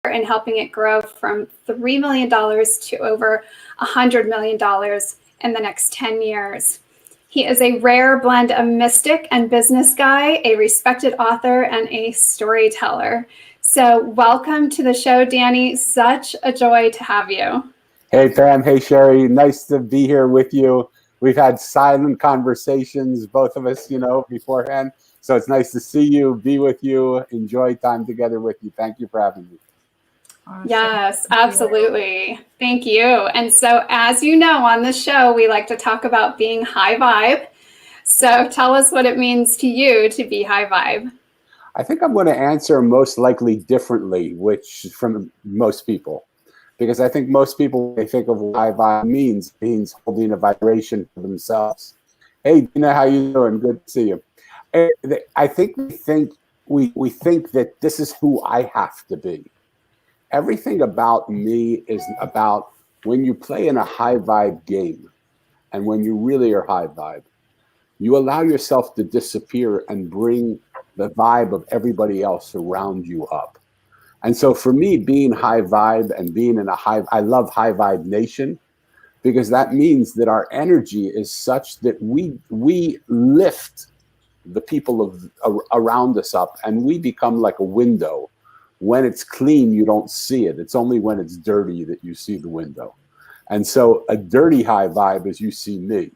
in helping it grow from $3 million to over $100 million in the next 10 years. He is a rare blend of mystic and business guy, a respected author, and a storyteller. So welcome to the show, Danny. Such a joy to have you. Hey, Pam. Hey, Sherry. Nice to be here with you. We've had silent conversations, both of us, beforehand. So it's nice to see you, be with you, enjoy time together with you. Thank you for having me. Awesome. Yes, absolutely. Thank you. And so, as you know, on the show, we like to talk about being high vibe. So tell us what it means to you to be high vibe. I think I'm going to answer most likely differently, which from most people, because I think most people, when they think of what high vibe means holding a vibration for themselves. Hey, Dina, how you doing? Good to see you. I think we think that this is who I have to be. Everything about me is about when you play in a high vibe game, and when you really are high vibe, you allow yourself to disappear and bring the vibe of everybody else around you up. And so for me, being high vibe and being in I love high vibe nation, because that means that our energy is such that we lift the people around us up, and we become like a window. When it's clean, you don't see it. It's only when it's dirty that you see the window. And so a dirty high vibe is you see me.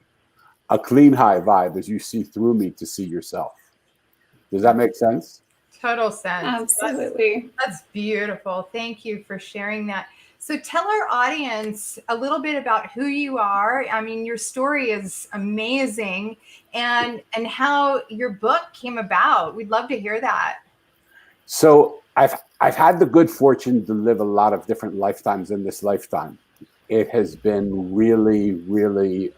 A clean high vibe is you see through me to see yourself. Does that make sense? Total sense. Absolutely. That's beautiful. Thank you for sharing that. So tell our audience a little bit about who you are. I mean, your story is amazing, and how your book came about. We'd love to hear that. So I've had the good fortune to live a lot of different lifetimes in this lifetime. It has been really, really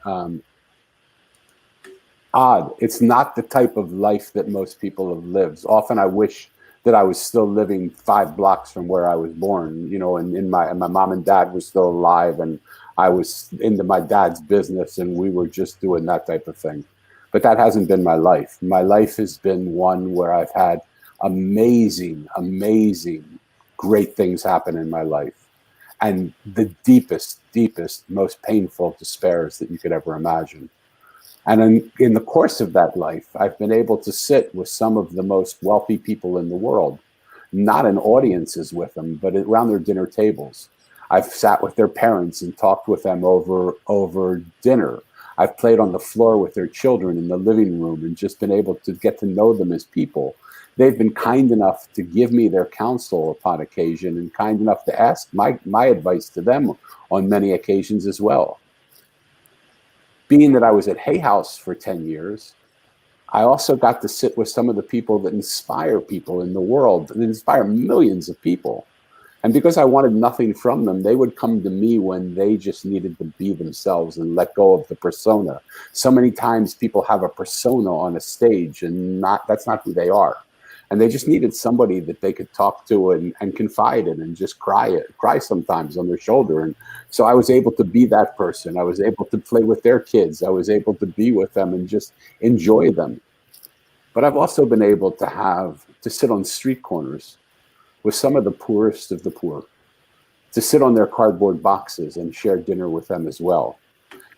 odd. It's not the type of life that most people have lived. Often I wish that I was still living 5 blocks from where I was born, and my mom and dad were still alive, and I was into my dad's business, and we were just doing that type of thing. But that hasn't been my life. My life has been one where I've had amazing, great things happen in my life, and the deepest, most painful despairs that you could ever imagine. And in the course of that life, I've been able to sit with some of the most wealthy people in the world, not in audiences with them, but around their dinner tables. I've sat with their parents and talked with them over dinner. I've played on the floor with their children in the living room and just been able to get to know them as people. They've been kind enough to give me their counsel upon occasion, and kind enough to ask my advice to them on many occasions as well. Being that I was at Hay House for 10 years, I also got to sit with some of the people that inspire people in the world, that inspire millions of people. And because I wanted nothing from them, they would come to me when they just needed to be themselves and let go of the persona. So many times people have a persona on a stage, and that's not who they are. And they just needed somebody that they could talk to and confide in, and just cry sometimes on their shoulder. And so I was able to be that person. I was able to play with their kids. I was able to be with them and just enjoy them. But I've also been able to sit on street corners with some of the poorest of the poor, to sit on their cardboard boxes and share dinner with them as well.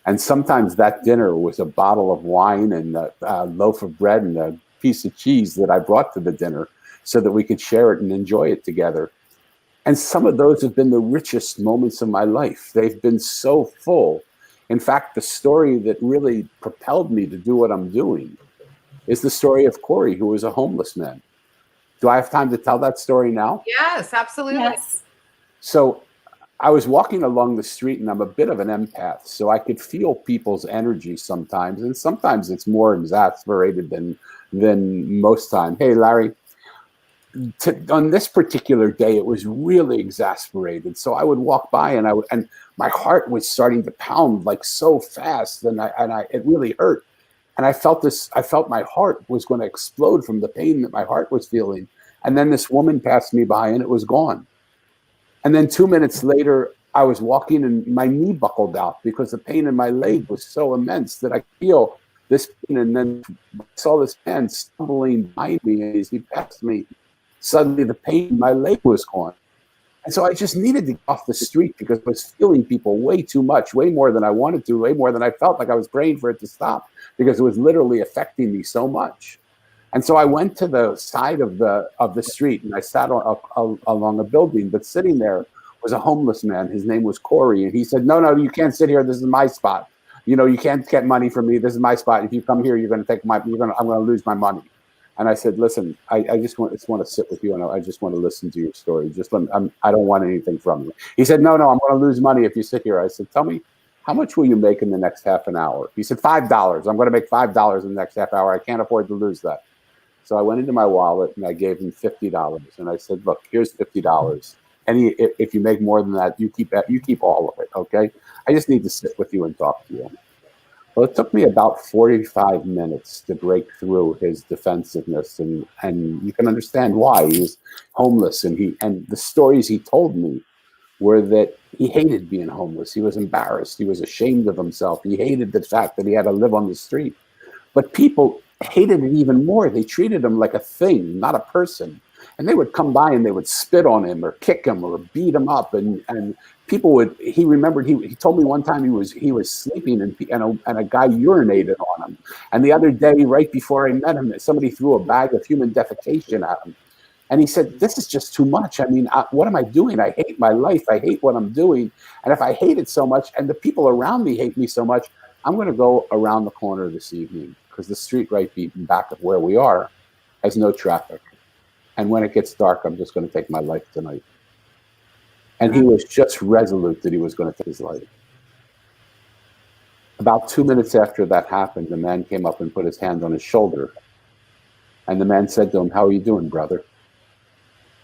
And sometimes that dinner was a bottle of wine and a loaf of bread and a piece of cheese that I brought to the dinner so that we could share it and enjoy it together. And some of those have been the richest moments of my life. They've been so full. In fact, the story that really propelled me to do what I'm doing is the story of Corey, who was a homeless man. Do I have time to tell that story now? Yes, absolutely. Yes. So I was walking along the street, and I'm a bit of an empath, so I could feel people's energy sometimes, and sometimes it's more exasperated than most time. Hey, Larry, on this particular day, it was really exasperated. So I would walk by, and my heart was starting to pound like so fast, and it really hurt. And I felt my heart was going to explode from the pain that my heart was feeling. And then this woman passed me by, and it was gone. And then 2 minutes later, I was walking, and my knee buckled out because the pain in my leg was so immense that I feel this pain. And then I saw this man stumbling behind me, and as he passed me, suddenly the pain in my leg was gone. And so I just needed to get off the street because I was feeling people way too much, way more than I wanted to, way more than I felt like I was praying for it to stop, because it was literally affecting me so much. And so I went to the side of the street, and I sat along a building, but sitting there was a homeless man. His name was Corey, and he said, no, you can't sit here. This is my spot. You can't get money from me. This is my spot. If you come here, I'm going to lose my money. And I said, listen, I just want to sit with you, and I just want to listen to your story. I don't want anything from you. He said, no, I'm going to lose money if you sit here. I said, tell me, how much will you make in the next half an hour? He said, $5. I'm going to make $5 in the next half hour. I can't afford to lose that. So I went into my wallet and I gave him $50. And I said, look, here's $50. If you make more than that, you keep all of it, okay? I just need to sit with you and talk to you. Well, it took me about 45 minutes to break through his defensiveness, and you can understand why. He was homeless, and the stories he told me were that he hated being homeless. He was embarrassed. He was ashamed of himself. He hated the fact that he had to live on the street. But people hated it even more. They treated him like a thing, not a person. And they would come by and they would spit on him or kick him or beat him up. And people would, he remembered, he told me one time he was sleeping and a guy urinated on him. And the other day, right before I met him, somebody threw a bag of human defecation at him. And he said, this is just too much. I mean, what am I doing? I hate my life. I hate what I'm doing. And if I hate it so much and the people around me hate me so much, I'm going to go around the corner this evening, because the street right back of where we are has no traffic. And when it gets dark, I'm just going to take my life tonight. And he was just resolute that he was going to take his life. About 2 minutes after that happened, the man came up and put his hand on his shoulder. And the man said to him, how are you doing, brother?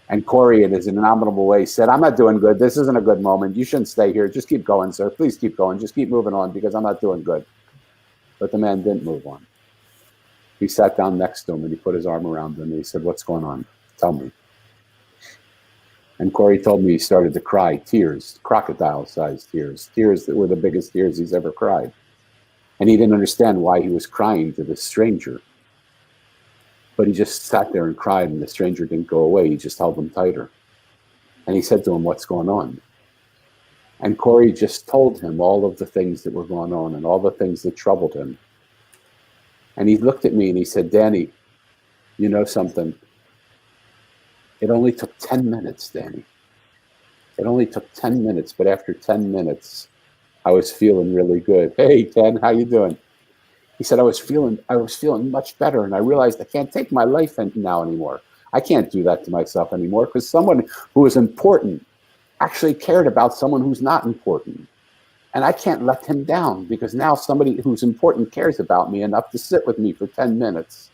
And Corey, in his indomitable way, said, I'm not doing good. This isn't a good moment. You shouldn't stay here. Just keep going, sir. Please keep going. Just keep moving on, because I'm not doing good. But the man didn't move on. He sat down next to him and he put his arm around him and he said, what's going on? Tell me. And Corey told me he started to cry, tears, crocodile-sized tears, tears that were the biggest tears he's ever cried. And he didn't understand why he was crying to this stranger. But he just sat there and cried, and the stranger didn't go away. He just held him tighter. And he said to him, what's going on? And Corey just told him all of the things that were going on and all the things that troubled him. And he looked at me and he said, Danny, you know something? It only took 10 minutes, Danny. It only took 10 minutes, but after 10 minutes, I was feeling really good. Hey, Ken, how you doing? He said, I was feeling much better, and I realized I can't take my life now anymore. I can't do that to myself anymore, because someone who was important actually cared about someone who's not important. And I can't let him down, because now somebody who's important cares about me enough to sit with me for 10 minutes.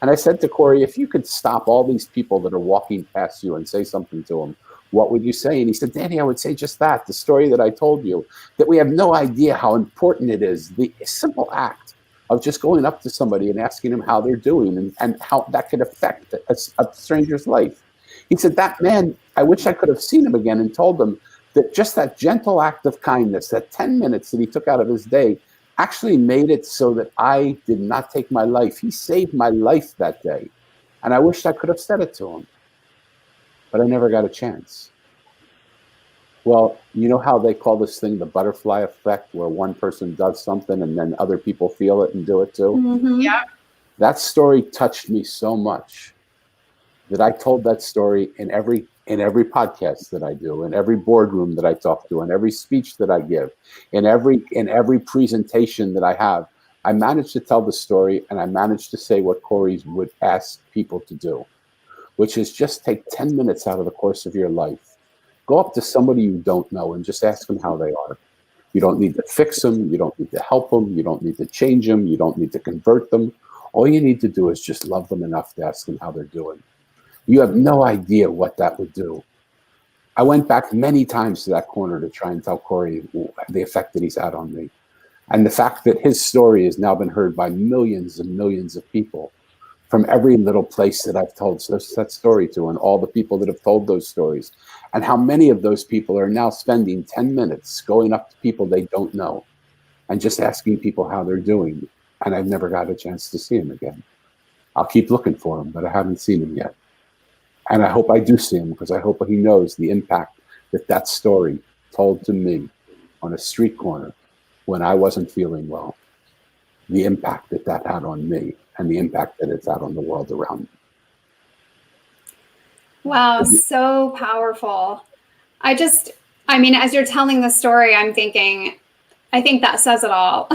And I said to Corey, if you could stop all these people that are walking past you and say something to them, what would you say? And he said, Danny, I would say just that, the story that I told you, that we have no idea how important it is, the simple act of just going up to somebody and asking them how they're doing, and how that could affect a stranger's life. He said, that man, I wish I could have seen him again and told him that just that gentle act of kindness, that 10 minutes that he took out of his day, actually made it so that I did not take my life. He saved my life that day. And I wish I could have said it to him, but I never got a chance. Well, you know how they call this thing the butterfly effect, where one person does something and then other people feel it and do it too? Mm-hmm. Yeah. That story touched me so much that I told that story in every podcast that I do, in every boardroom that I talk to, in every speech that I give, in every presentation that I have. I managed to tell the story, and I managed to say what Corey would ask people to do, which is just take 10 minutes out of the course of your life. Go up to somebody you don't know and just ask them how they are. You don't need to fix them. You don't need to help them. You don't need to change them. You don't need to convert them. All you need to do is just love them enough to ask them how they're doing. You have no idea what that would do. I went back many times to that corner to try and tell Corey the effect that he's had on me. And the fact that his story has now been heard by millions and millions of people from every little place that I've told that story to, and all the people that have told those stories, and how many of those people are now spending 10 minutes going up to people they don't know and just asking people how they're doing. And I've never got a chance to see him again. I'll keep looking for him, but I haven't seen him yet. And I hope I do see him, because I hope he knows the impact that that story told to me on a street corner when I wasn't feeling well, the impact that that had on me and the impact that it's had on the world around me. Wow, so powerful. I mean, as you're telling the story, I'm thinking, I think that says it all.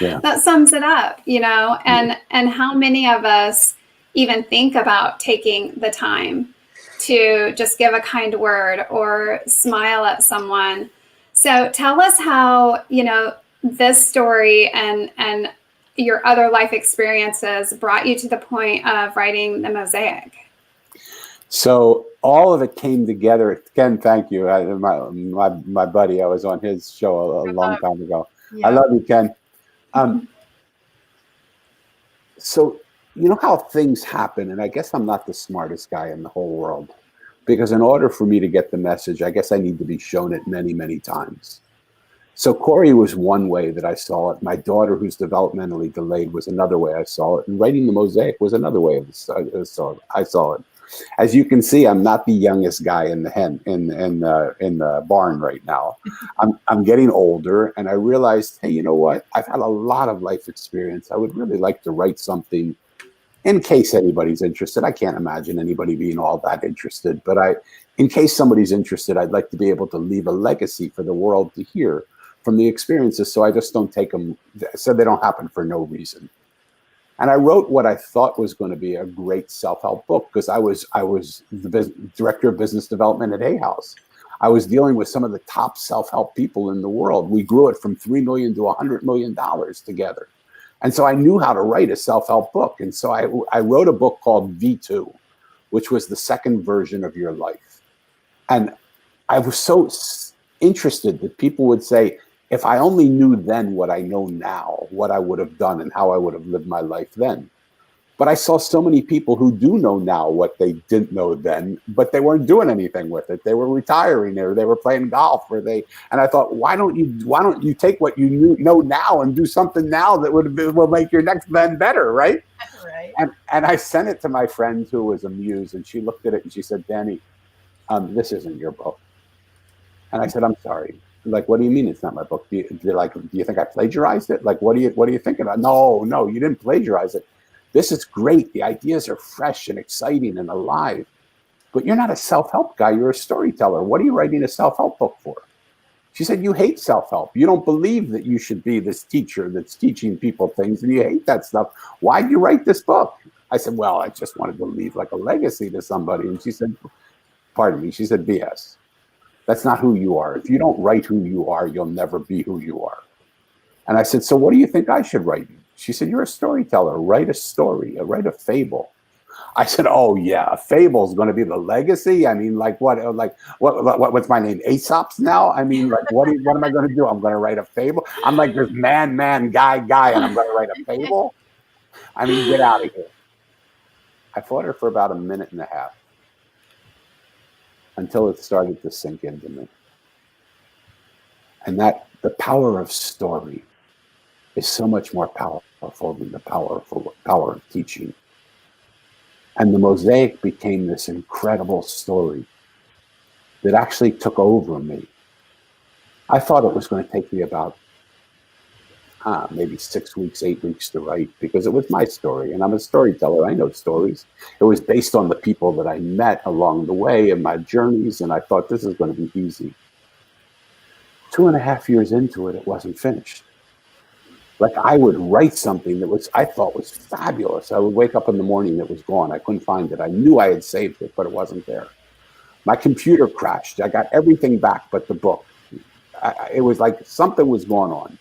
Yeah. That sums it up, you know, and how many of us even think about taking the time to just give a kind word or smile at someone. So tell us how, you know, this story and your other life experiences brought you to the point of writing the Mosaic. So all of it came together. Ken, thank you. My buddy, I was on his show a long time ago. Yeah. I love you, Ken. So you know how things happen, and I guess I'm not the smartest guy in the whole world, because in order for me to get the message, I guess I need to be shown it many, many times. So Corey was one way that I saw it. My daughter, who's developmentally delayed, was another way I saw it. And writing the Mosaic was another way I saw it. As you can see, I'm not the youngest guy in the barn right now. I'm getting older, and I realized, hey, you know what? I've had a lot of life experience. I would really like to write something in case anybody's interested. I can't imagine anybody being all that interested, but in case somebody's interested, I'd like to be able to leave a legacy for the world to hear from the experiences, so I just don't take them, so they don't happen for no reason. And I wrote what I thought was going to be a great self-help book, because I was the director of business development at Hay House. I was dealing with some of the top self-help people in the world. We grew it from $3 million to $100 million together. And so I knew how to write a self-help book. And so I wrote a book called V2, which was the second version of your life. And I was so interested that people would say, if I only knew then what I know now, what I would have done and how I would have lived my life then. But I saw so many people who do know now what they didn't know then, but they weren't doing anything with it. They were retiring, or they were playing golf, and I thought, why don't you take what you know now and do something now that will make your next then better, right? Right. And I sent it to my friend who was a muse, and she looked at it and she said, Danny, this isn't your book. And I said, I'm sorry. Like, what do you mean it's not my book? Do you think I plagiarized it? Like, what do you think about? No, you didn't plagiarize it. This is great. The ideas are fresh and exciting and alive. But you're not a self-help guy. You're a storyteller. What are you writing a self-help book for? She said, you hate self-help. You don't believe that you should be this teacher that's teaching people things, and you hate that stuff. Why'd you write this book? I said, well, I just wanted to leave like a legacy to somebody. And she said, pardon me. She said, BS. That's not who you are. If you don't write who you are, you'll never be who you are. And I said, so what do you think I should write? She said, you're a storyteller. Write a story, write a fable. I said, oh yeah, a fable is going to be the legacy. I mean, like what? What's my name? Aesop's now? I mean, like what am I going to do? I'm going to write a fable. I'm like this man, guy, and I'm going to write a fable. I mean, get out of here. I fought her for about a minute and a half, until it started to sink into me. And that the power of story is so much more powerful than the power of teaching. And the Mosaic became this incredible story that actually took over me. I thought it was going to take me about maybe 6 weeks, 8 weeks to write, because it was my story, and I'm a storyteller. I know stories. It was based on the people that I met along the way in my journeys, and I thought this is going to be easy. 2.5 years into it, it wasn't finished. Like, I would write something that I thought was fabulous. I would wake up in the morning, it was gone. I couldn't find it. I knew I had saved it, but it wasn't there. My computer crashed. I got everything back but the book. It was like something was going on.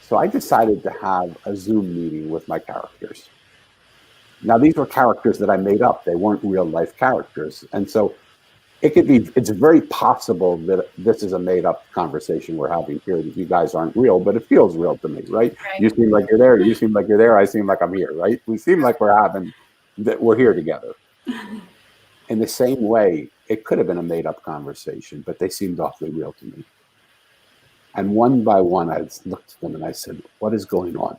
So I decided to have a Zoom meeting with my characters. Now, these were characters that I made up. They weren't real life characters. And so it's very possible that this is a made up conversation we're having here, that you guys aren't real, but it feels real to me, right? You seem like you're there. You seem like you're there. I seem like I'm here, right? We seem like we're here together. In the same way, it could have been a made up conversation, but they seemed awfully real to me. And one by one, I looked at them and I said, what is going on?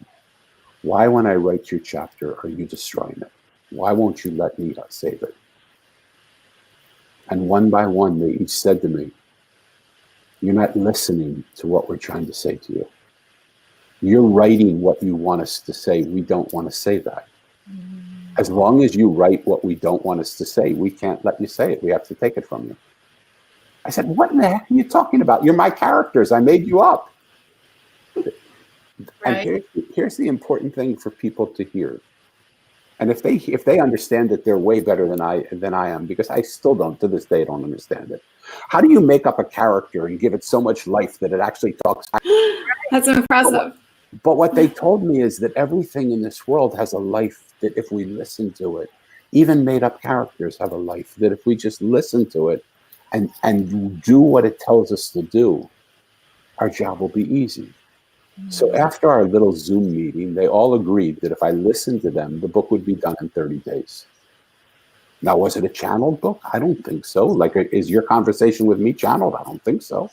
Why, when I write your chapter, are you destroying it? Why won't you let me save it? And one by one, they each said to me, you're not listening to what we're trying to say to you. You're writing what you want us to say. We don't want to say that. As long as you write what we don't want us to say, we can't let you say it. We have to take it from you. I said, what in the heck are you talking about? You're my characters. I made you up. Right. And here's the important thing for people to hear. And if they understand that they're way better than I am, because I still don't, to this day, don't understand it. How do you make up a character and give it so much life that it actually talks? That's impressive. But what they told me is that everything in this world has a life, that if we listen to it, even made up characters have a life, that if we just listen to it and do what it tells us to do, our job will be easy. So after our little Zoom meeting, they all agreed that if I listened to them, the book would be done in 30 days. Now, was it a channeled book? I don't think so. Like, is your conversation with me channeled? I don't think so.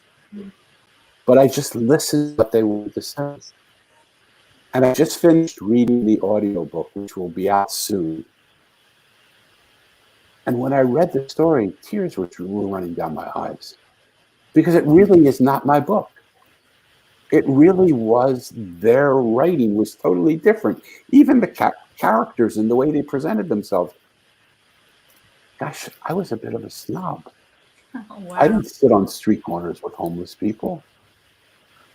But I just listened to what they wanted to say. And I just finished reading the audiobook, which will be out soon. And when I read the story, tears were running down my eyes. Because it really is not my book. It really was, their writing was totally different. Even the characters and the way they presented themselves. Gosh, I was a bit of a snob. Oh, wow. I didn't sit on street corners with homeless people.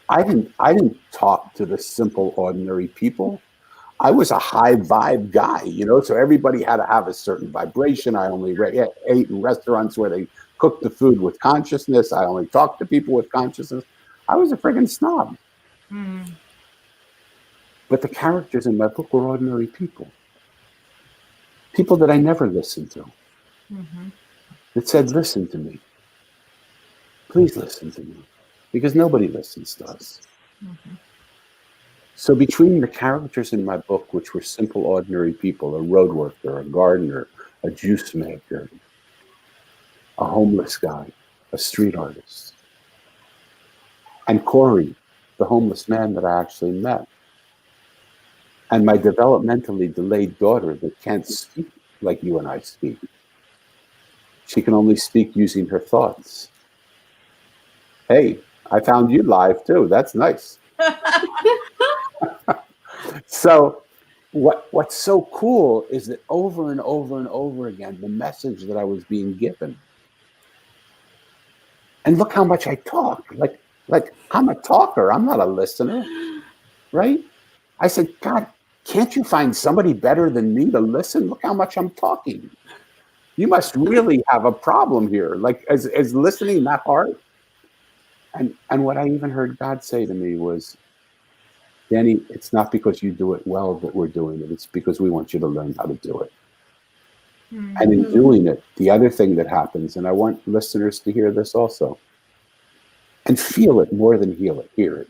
I didn't talk to the simple, ordinary people. I was a high vibe guy, so everybody had to have a certain vibration. I only ate in restaurants where they cooked the food with consciousness. I only talked to people with consciousness. I was a friggin' snob. But the characters in my book were ordinary people. People that I never listened to. That said, listen to me. Please listen to me. Because nobody listens to us. So between the characters in my book, which were simple, ordinary people, a road worker, a gardener, a juice maker, a homeless guy, a street artist, and Corey, the homeless man that I actually met, and my developmentally delayed daughter that can't speak like you and I speak. She can only speak using her thoughts. Hey, I found you live too. That's nice. So what's so cool is that over and over and over again, the message that I was being given. And look how much I talk. Like I'm a talker. I'm not a listener, right? I said, God, can't you find somebody better than me to listen? Look how much I'm talking. You must really have a problem here. Like, is listening that hard? And what I even heard God say to me was, Danny, it's not because you do it well that we're doing it. It's because we want you to learn how to do it. And in doing it, the other thing that happens, and I want listeners to hear this also, and feel it more than hear it.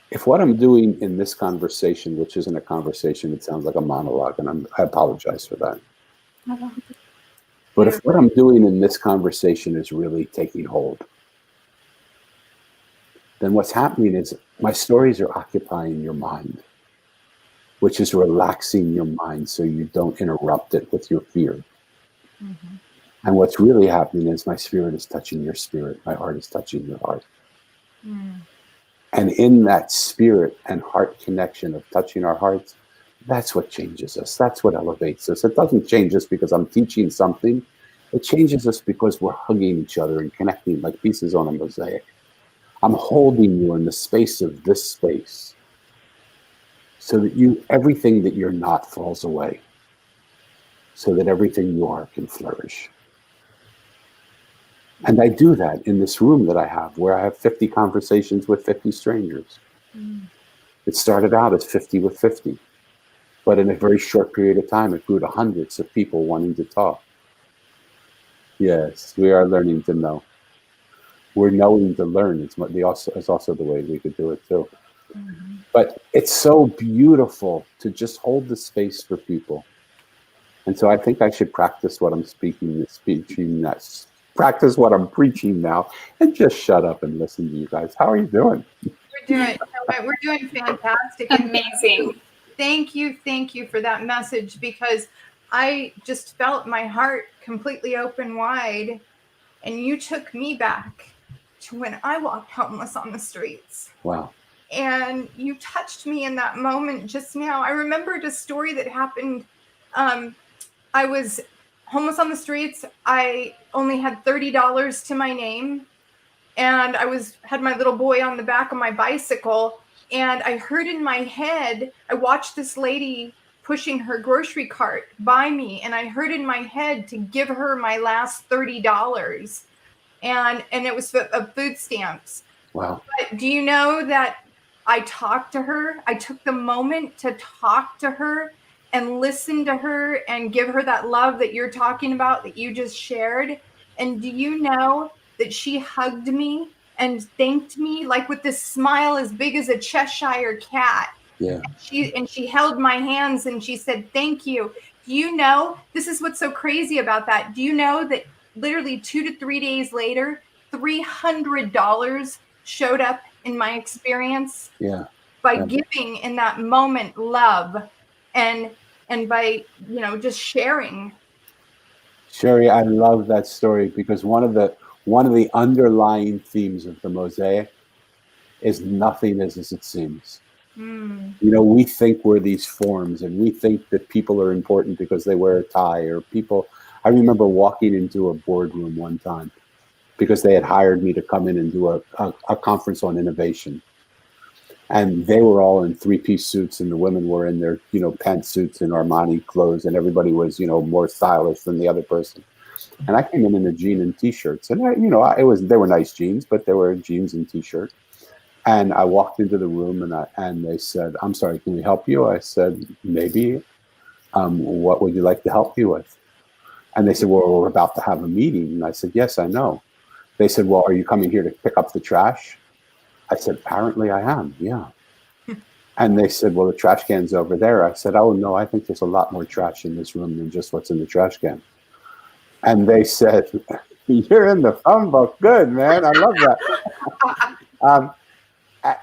If what I'm doing in this conversation, which isn't a conversation, it sounds like a monologue, and I apologize for that. But if what I'm doing in this conversation is really taking hold, then what's happening is my stories are occupying your mind, which is relaxing your mind so you don't interrupt it with your fear. And what's really happening is my spirit is touching your spirit. My heart is touching your heart. And in that spirit and heart connection of touching our hearts, that's what changes us. That's what elevates us. It doesn't change us because I'm teaching something. It changes us because we're hugging each other and connecting like pieces on a mosaic. I'm holding you in the space of this space so that everything that you're not falls away, so that everything you are can flourish. And I do that in this room that I have, where I have 50 conversations with 50 strangers. It started out as 50 with 50, but in a very short period of time, it grew to hundreds of people wanting to talk. Yes, we are learning to know. We're knowing to learn. It's also the way we could do it too. But it's so beautiful to just hold the space for people. And so I think I should practice what I'm practice what I'm preaching now, and just shut up and listen to you guys. How are you doing? We're doing fantastic. Amazing. thank you for that message, because I just felt my heart completely open wide, and you took me back to when I walked homeless on the streets. Wow. And you touched me in that moment just now. I remembered a story that happened. I was homeless on the streets. I only had $30 to my name, and I had my little boy on the back of my bicycle, and I heard in my head, I watched this lady pushing her grocery cart by me, and I heard in my head to give her my last $30, and it was of food stamps. Wow. But do you know that I talked to her? I took the moment to talk to her and listen to her and give her that love that you're talking about, that you just shared. And do you know that she hugged me and thanked me, like with this smile as big as a Cheshire cat? Yeah. And she held my hands and she said, "Thank you." Do you know, this is what's so crazy about that? Do you know that literally 2 to 3 days later, $300 showed up in my experience? Yeah. By giving in that moment love and by, just sharing. Sherry, I love that story, because one of the underlying themes of the Mosaic is nothing is as it seems. We think we're these forms, and we think that people are important because they wear a tie, or people. I remember walking into a boardroom one time because they had hired me to come in and do a conference on innovation. And they were all in 3-piece suits, and the women were in their, pantsuits and Armani clothes, and everybody was, more stylish than the other person. And I came in a jean and t-shirts, and they were nice jeans, but they were jeans and t-shirt. And I walked into the room, and they said, "I'm sorry, can we help you?" I said, "Maybe. What would you like to help you with?" And they said, "Well, we're about to have a meeting." And I said, "Yes, I know." They said, "Well, are you coming here to pick up the trash?" I said, "Apparently I am, yeah." And they said, "Well, the trash can's over there." I said, "Oh, no, I think there's a lot more trash in this room than just what's in the trash can." And they said, "You're in the phone book. Good, man. I love that."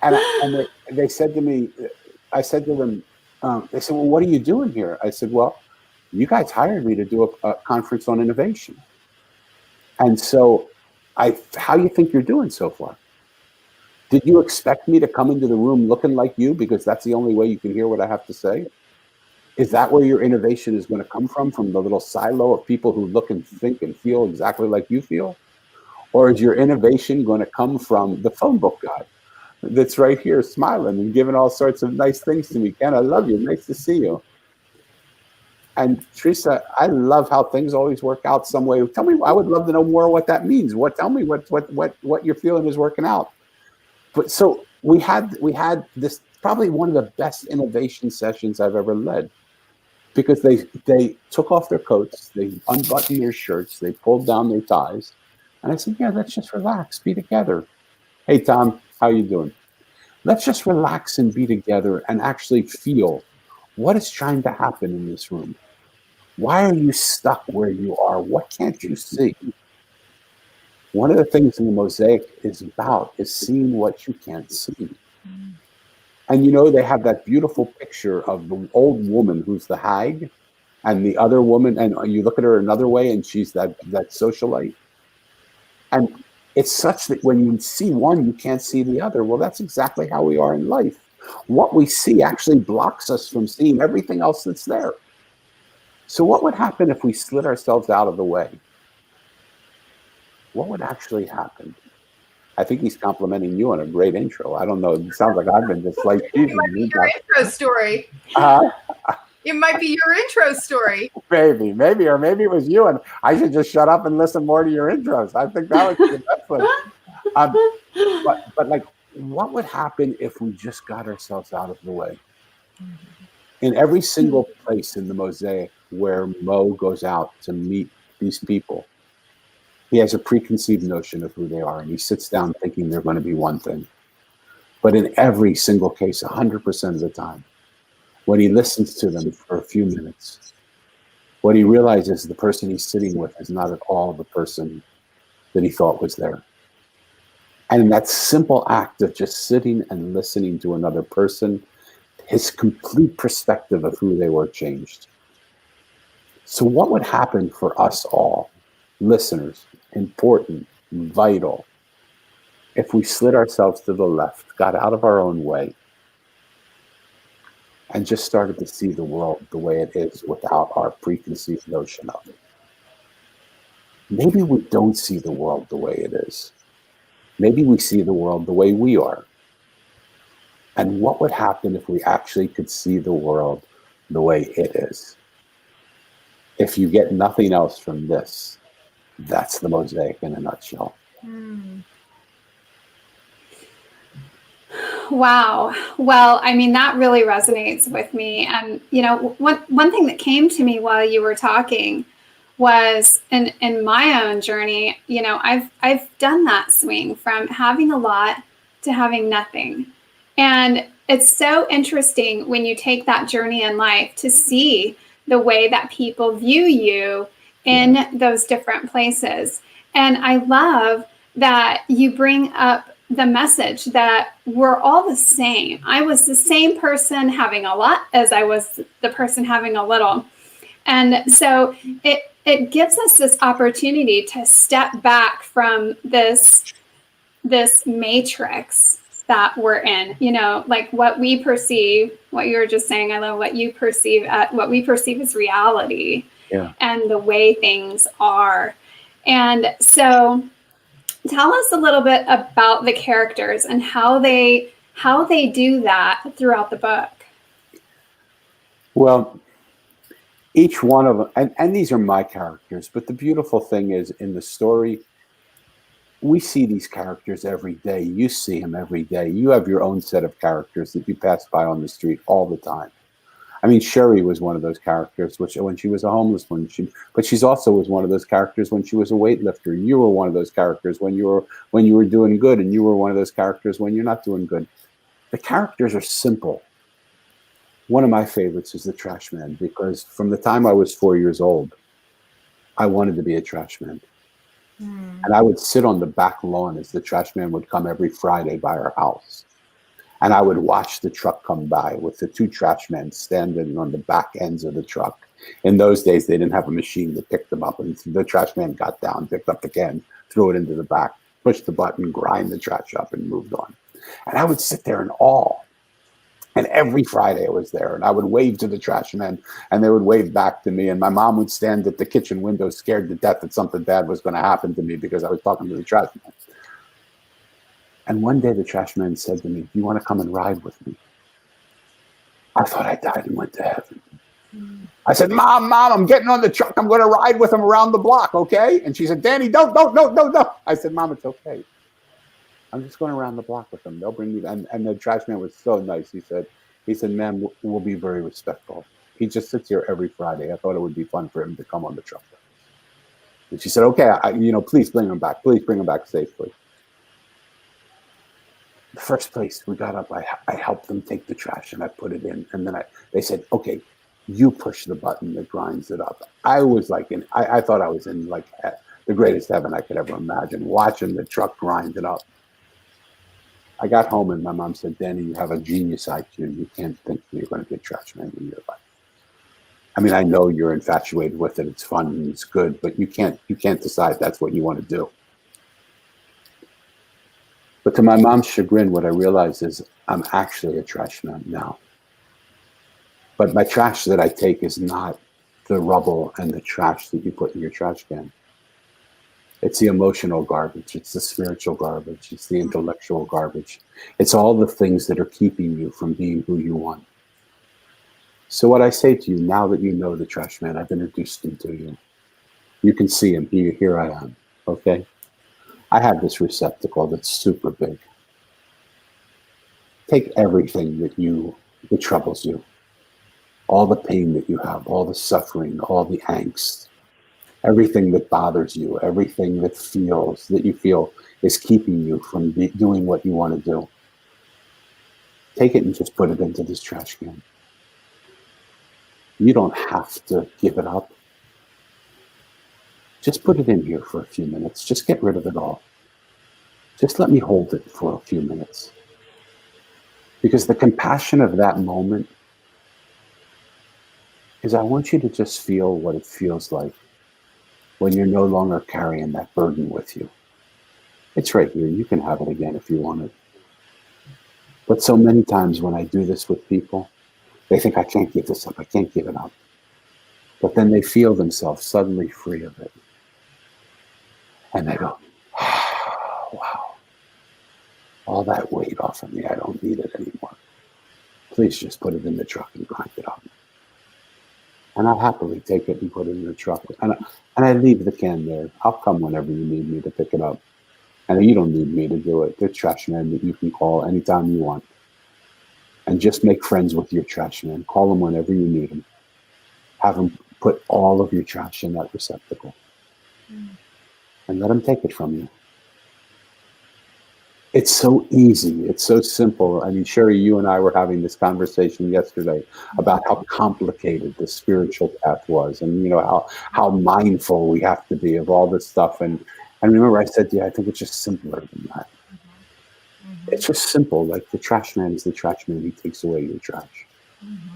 And they said to me, I said to them, they said, "Well, what are you doing here?" I said, "Well, you guys hired me to do a conference on innovation. And so how do you think you're doing so far? Did you expect me to come into the room looking like you because that's the only way you can hear what I have to say? Is that where your innovation is going to come from the little silo of people who look and think and feel exactly like you feel? Or is your innovation going to come from the phone book guy that's right here smiling and giving all sorts of nice things to me? Ken, I love you. Nice to see you." And Teresa, I love how things always work out some way. Tell me, I would love to know more what that means. Tell me what you're feeling is working out. But so we had this, probably one of the best innovation sessions I've ever led, because they took off their coats, they unbuttoned their shirts, they pulled down their ties, and I said, "Yeah, let's just relax, be together. Hey, Tom, how you doing? Let's just relax and be together and actually feel what is trying to happen in this room. Why are you stuck where you are? What can't you see?" One of the things in the Mosaic is seeing what you can't see. And they have that beautiful picture of the old woman who's the hag, and the other woman, and you look at her another way, and she's that socialite. And it's such that when you see one, you can't see the other. Well, that's exactly how we are in life. What we see actually blocks us from seeing everything else that's there. So what would happen if we slid ourselves out of the way? What would actually happen? I think he's complimenting you on a great intro. I don't know. It sounds like I've been just like It might be your intro story. It might be your intro story. Maybe, or maybe it was you, and I should just shut up and listen more to your intros. I think that would be the best one. But like, what would happen if we just got ourselves out of the way? In every single place in the Mosaic where Mo goes out to meet these people, he has a preconceived notion of who they are, and he sits down thinking they're going to be one thing. But in every single case, 100% of the time, when he listens to them for a few minutes, what he realizes the person he's sitting with is not at all the person that he thought was there. And that simple act of just sitting and listening to another person his complete perspective of who they were changed. So what would happen for us all, listeners, important, vital, if we slid ourselves to the left, got out of our own way, and just started to see the world the way it is without our preconceived notion of it? Maybe we don't see the world the way it is. Maybe we see the world the way we are. And what would happen if we actually could see the world the way it is? If you get nothing else from this, that's the Mosaic in a nutshell. Wow. Well, I mean, that really resonates with me. And, you know, one thing that came to me while you were talking was in my own journey, you know, I've done that swing from having a lot to having nothing. And it's so interesting when you take that journey in life to see the way that people view you in those different places. And I love that you bring up the message that we're all the same. I was the same person having a lot as I was the person having a little. And so it gives us this opportunity to step back from this matrix that we're in, you know, like what we perceive, what you were just saying, I love what we perceive as reality and the way things are. And so tell us a little bit about the characters and how they do that throughout the book. Well, each one of them, and these are my characters, but the beautiful thing is in the story, we see these characters every day. You see them every day. You have your own set of characters that you pass by on the street all the time. I mean, Sherry was one of those characters, which when she was a homeless one, but she's also was one of those characters when she was a weightlifter. You were one of those characters when you were doing good, and you were one of those characters when you're not doing good. The characters are simple. One of my favorites is the trash man, because from the time I was 4 years old, I wanted to be a trash man. And I would sit on the back lawn as the trash man would come every Friday by our house. And I would watch the truck come by with the two trash men standing on the back ends of the truck. In those days, they didn't have a machine to pick them up. And the trash man got down, picked up the can, threw it into the back, pushed the button, grind the trash up, and moved on. And I would sit there in awe. And every Friday I was there, and I would wave to the trash men, and they would wave back to me. And my mom would stand at the kitchen window scared to death that something bad was going to happen to me because I was talking to the trash man. And one day the trash man said to me, "Do you want to come and ride with me?" I thought I died and went to heaven. I said, Mom, I'm getting on the truck. I'm going to ride with him around the block, okay? And she said, "Danny, don't. I said, Mom, it's okay. I'm just going around the block with them. They'll bring me." And the trash man was so nice. He said, "Man, we'll be very respectful. He just sits here every Friday. I thought it would be fun for him to come on the truck." And she said, "Okay, please bring him back. Please bring him back safely." The first place we got up, I helped them take the trash and I put it in. And then they said, "Okay, you push the button that grinds it up." I was like, I thought I was in like the greatest heaven I could ever imagine, watching the truck grind it up. I got home and my mom said, "Danny, you have a genius IQ. You can't think you're going to be a trash man in your life. I mean, I know you're infatuated with it. It's fun and it's good, but you can't decide that's what you want to do." But to my mom's chagrin, what I realized is I'm actually a trash man now. But my trash that I take is not the rubble and the trash that you put in your trash can. It's the emotional garbage. It's the spiritual garbage. It's the intellectual garbage. It's all the things that are keeping you from being who you want. So what I say to you, now that you know the trash man, I've introduced him to you. You can see him. Here I am, okay? I have this receptacle that's super big. Take everything that troubles you, all the pain that you have, all the suffering, all the angst, everything that bothers you, everything that you feel is keeping you from doing what you want to do. Take it and just put it into this trash can. You don't have to give it up. Just put it in here for a few minutes. Just get rid of it all. Just let me hold it for a few minutes. Because the compassion of that moment is, I want you to just feel what it feels like when you're no longer carrying that burden with you. It's right here. You can have it again if you want it. But so many times when I do this with people, they think, I can't give this up. I can't give it up. But then they feel themselves suddenly free of it. And they go, wow, all that weight off of me. I don't need it anymore. Please just put it in the truck and grind it up. And I'll happily take it and put it in the truck. And I leave the can there. I'll come whenever you need me to pick it up. And you don't need me to do it. There's trash men that you can call anytime you want. And just make friends with your trash man. Call them whenever you need them. Have them put all of your trash in that receptacle. And let them take it from you. It's so easy. It's so simple. I mean, Sherry, you and I were having this conversation yesterday about how complicated the spiritual path was, and you know how mindful we have to be of all this stuff. And remember, I said, yeah, I think it's just simpler than that. It's just simple. Like the trash man is the trash man. He takes away your trash.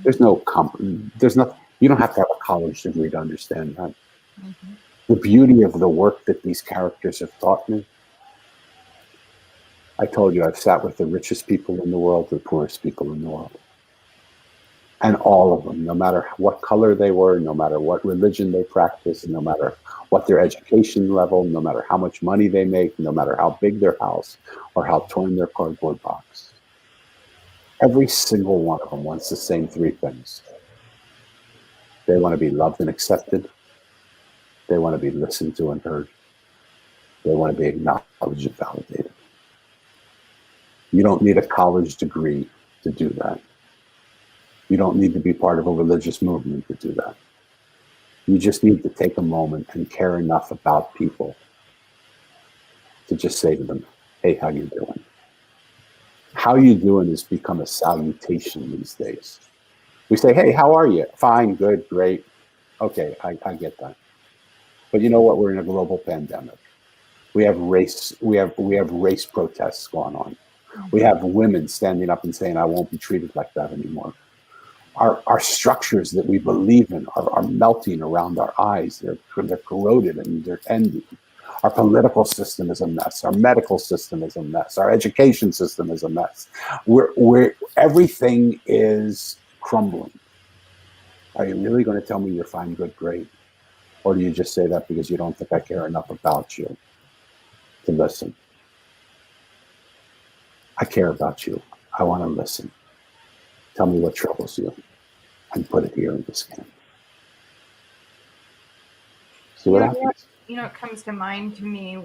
There's no there's nothing. You don't have to have a college degree to understand that. The beauty of the work that these characters have taught me. I told you I've sat with the richest people in the world, the poorest people in the world. And all of them, no matter what color they were, no matter what religion they practiced, no matter what their education level, no matter how much money they make, no matter how big their house or how torn their cardboard box. Every single one of them wants the same three things. They want to be loved and accepted. They want to be listened to and heard. They want to be acknowledged and validated. You don't need a college degree to do that. You don't need to be part of a religious movement to do that. You just need to take a moment and care enough about people to just say to them, hey, how you doing? How you doing has become a salutation these days. We say, hey, how are you? Fine, good, great. Okay, I get that. But you know what? We're in a global pandemic. We have race protests going on. We have women standing up and saying, I won't be treated like that anymore. Our structures that we believe in are melting around our eyes. They're corroded and they're ending. Our political system is a mess. Our medical system is a mess. Our education system is a mess. Everything is crumbling. Are you really going to tell me you're fine, good, great? Or do you just say that because you don't think I care enough about you to listen? I care about you. I want to listen. Tell me what troubles you and put it here in this can. See what happens? You know, it comes to mind to me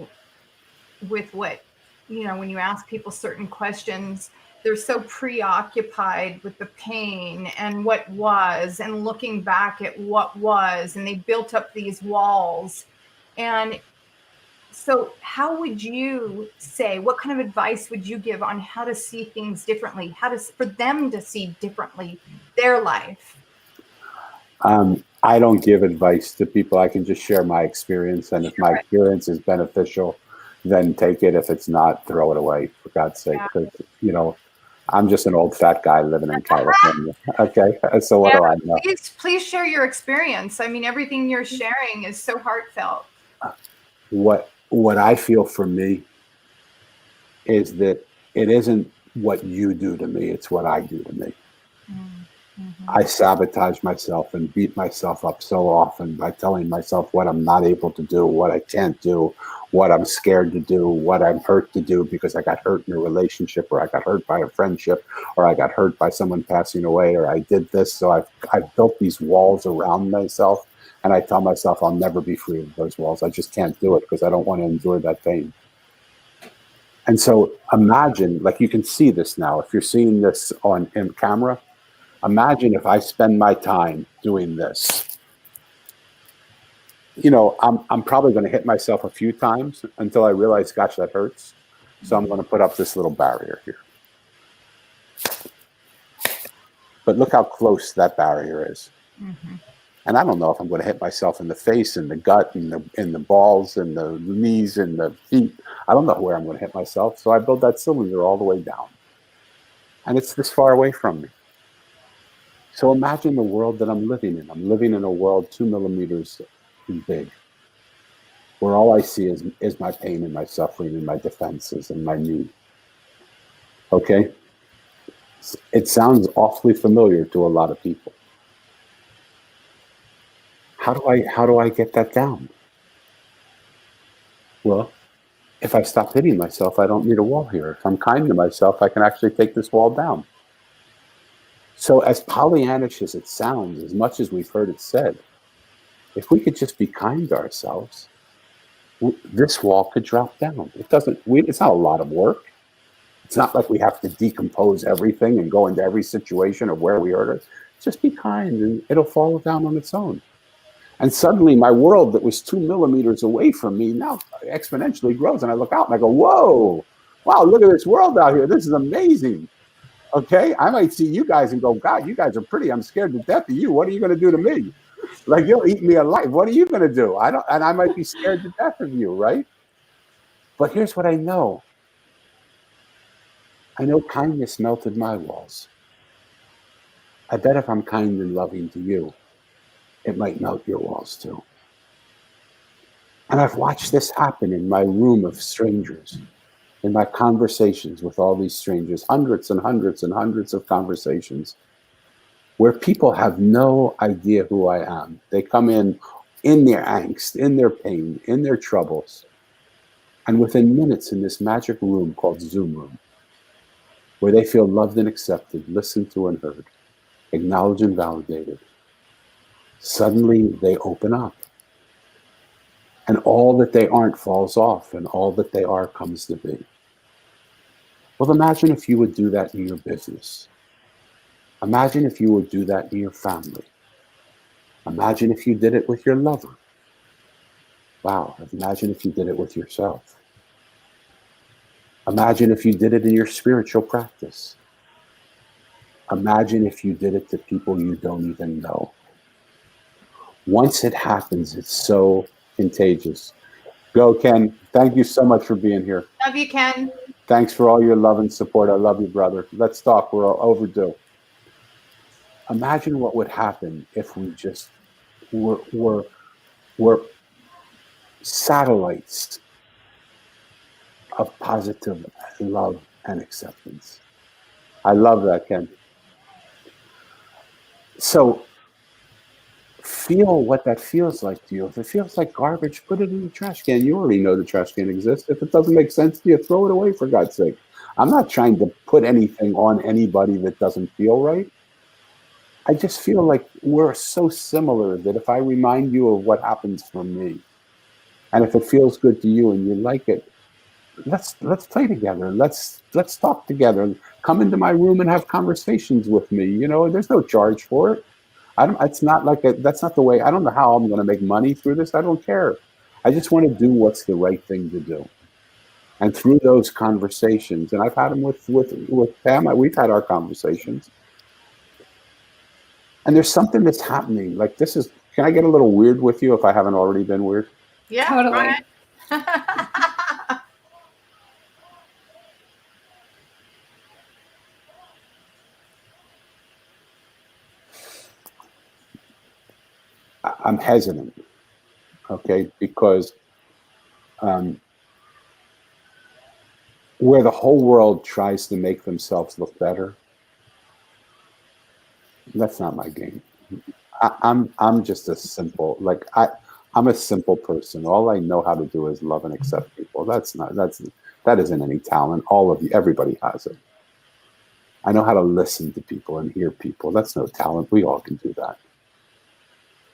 with what, you know, when you ask people certain questions, they're so preoccupied with the pain and what was and looking back at what was, and they built up these walls. And so how would you say, what kind of advice would you give on how to see things differently, for them to see differently their life? I don't give advice to people. I can just share my experience. And if my experience is beneficial, then take it. If it's not, throw it away, for God's sake. Because, you know, I'm just an old fat guy living in California. Okay. So what do I know? Please share your experience. I mean, everything you're sharing is so heartfelt. What I feel for me is that it isn't what you do to me, it's what I do to me. I sabotage myself and beat myself up so often by telling myself what I'm not able to do, what I can't do, what I'm scared to do, what I'm hurt to do because I got hurt in a relationship, or I got hurt by a friendship, or I got hurt by someone passing away, or I did this. So I've built these walls around myself. And I tell myself I'll never be free of those walls. I just can't do it because I don't want to endure that pain. And so imagine, like you can see this now, if you're seeing this in camera, imagine if I spend my time doing this. You know, I'm probably going to hit myself a few times until I realize, gosh, that hurts. So I'm going to put up this little barrier here. But look how close that barrier is. And I don't know if I'm going to hit myself in the face, in the gut, in the balls, in the knees, in the feet. I don't know where I'm going to hit myself. So I build that cylinder all the way down. And it's this far away from me. So imagine the world that I'm living in. I'm living in a world 2 millimeters big, where all I see is my pain and my suffering and my defenses and my need. Okay? It sounds awfully familiar to a lot of people. How do I get that down? Well, if I stop hitting myself, I don't need a wall here. If I'm kind to myself, I can actually take this wall down. So as Pollyannish as it sounds, as much as we've heard it said, if we could just be kind to ourselves, this wall could drop down. It's not a lot of work. It's not like we have to decompose everything and go into every situation of where we hurt it. Just be kind and it'll fall down on its own. And suddenly my world that was 2 millimeters away from me now exponentially grows. And I look out and I go, whoa, wow, look at this world out here. This is amazing. Okay, I might see you guys and go, God, you guys are pretty. I'm scared to death of you. What are you going to do to me? Like, you'll eat me alive. What are you going to do? And I might be scared to death of you, right? But here's what I know. I know kindness melted my walls. I bet if I'm kind and loving to you, it might melt your walls too. And I've watched this happen in my room of strangers, in my conversations with all these strangers, hundreds and hundreds and hundreds of conversations, where people have no idea who I am. They come in their angst, in their pain, in their troubles. And within minutes in this magic room called Zoom room, where they feel loved and accepted, listened to and heard, acknowledged and validated, suddenly they open up. And all that they aren't falls off, and all that they are comes to be. Well, imagine if you would do that in your business. Imagine if you would do that in your family. Imagine if you did it with your lover. Wow, imagine if you did it with yourself. Imagine if you did it in your spiritual practice. Imagine if you did it to people you don't even know. Once it happens, it's so contagious. Go, Ken. Thank you so much for being here. Love you, Ken. Thanks for all your love and support. I love you, brother. Let's talk. We're overdue. Imagine what would happen if we just were satellites of positive love and acceptance. I love that, Ken. So feel what that feels like to you. If it feels like garbage, put it in the trash can. You already know the trash can exists. If it doesn't make sense to you, throw it away, for God's sake. I'm not trying to put anything on anybody that doesn't feel right. I just feel like we're so similar that if I remind you of what happens for me, and if it feels good to you and you like it, let's play together. Let's talk together. Come into my room and have conversations with me. You know, there's no charge for it. It's not like that's not the way. I don't know how I'm going to make money through this. I don't care. I just want to do what's the right thing to do. And through those conversations, and I've had them with Pam. We've had our conversations. And there's something that's happening. Like this is. Can I get a little weird with you if I haven't already been weird? Yeah, Totally. I'm hesitant, okay, because where the whole world tries to make themselves look better, that's not my game. I'm just a simple, I'm a simple person. All I know how to do is love and accept people. That isn't any talent. Everybody has it. I know how to listen to people and hear people. That's no talent. We all can do that.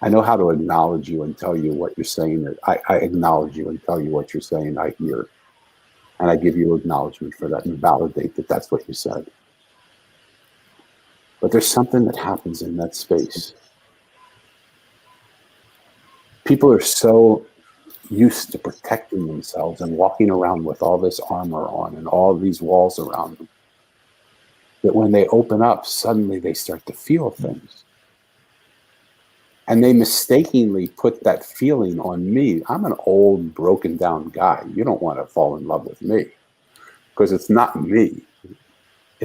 I know how to acknowledge you and tell you what you're saying. I acknowledge you and tell you what you're saying. I hear. And I give you acknowledgement for that and validate that that's what you said. But there's something that happens in that space. People are so used to protecting themselves and walking around with all this armor on and all these walls around them that when they open up, suddenly they start to feel things. And they mistakenly put that feeling on me. I'm an old, broken down guy. You don't want to fall in love with me because it's not me.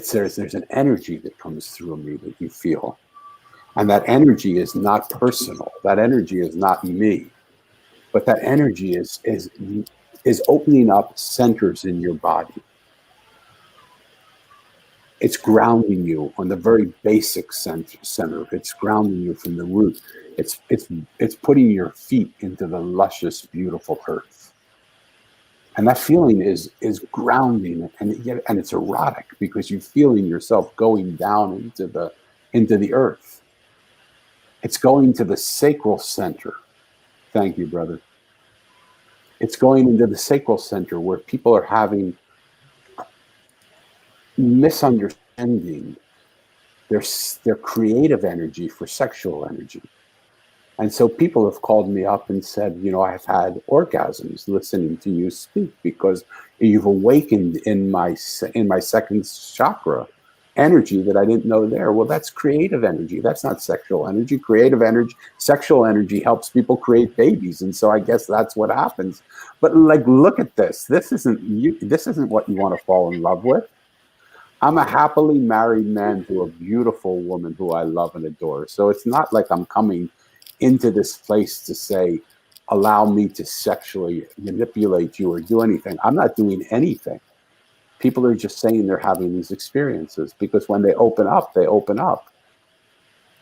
there's an energy that comes through me that you feel. And that energy is not personal. That energy is not me. But that energy is opening up centers in your body. It's grounding you on the very basic center. It's grounding you from the root. It's putting your feet into the luscious, beautiful earth. And that feeling is grounding, and it's erotic because you're feeling yourself going down into the earth. It's going to the sacral center. Thank you, brother. It's going into the sacral center where people are having misunderstanding their creative energy for sexual energy. And so people have called me up and said, I've had orgasms listening to you speak because you've awakened in my second chakra energy that I didn't know there. Well, that's creative energy. That's not sexual energy. Creative energy, sexual energy helps people create babies. And so I guess that's what happens. But look at this. This isn't what you want to fall in love with. I'm a happily married man to a beautiful woman who I love and adore. So it's not like I'm coming into this place to say, allow me to sexually manipulate you or do anything. I'm not doing anything. People are just saying they're having these experiences because when they open up, they open up.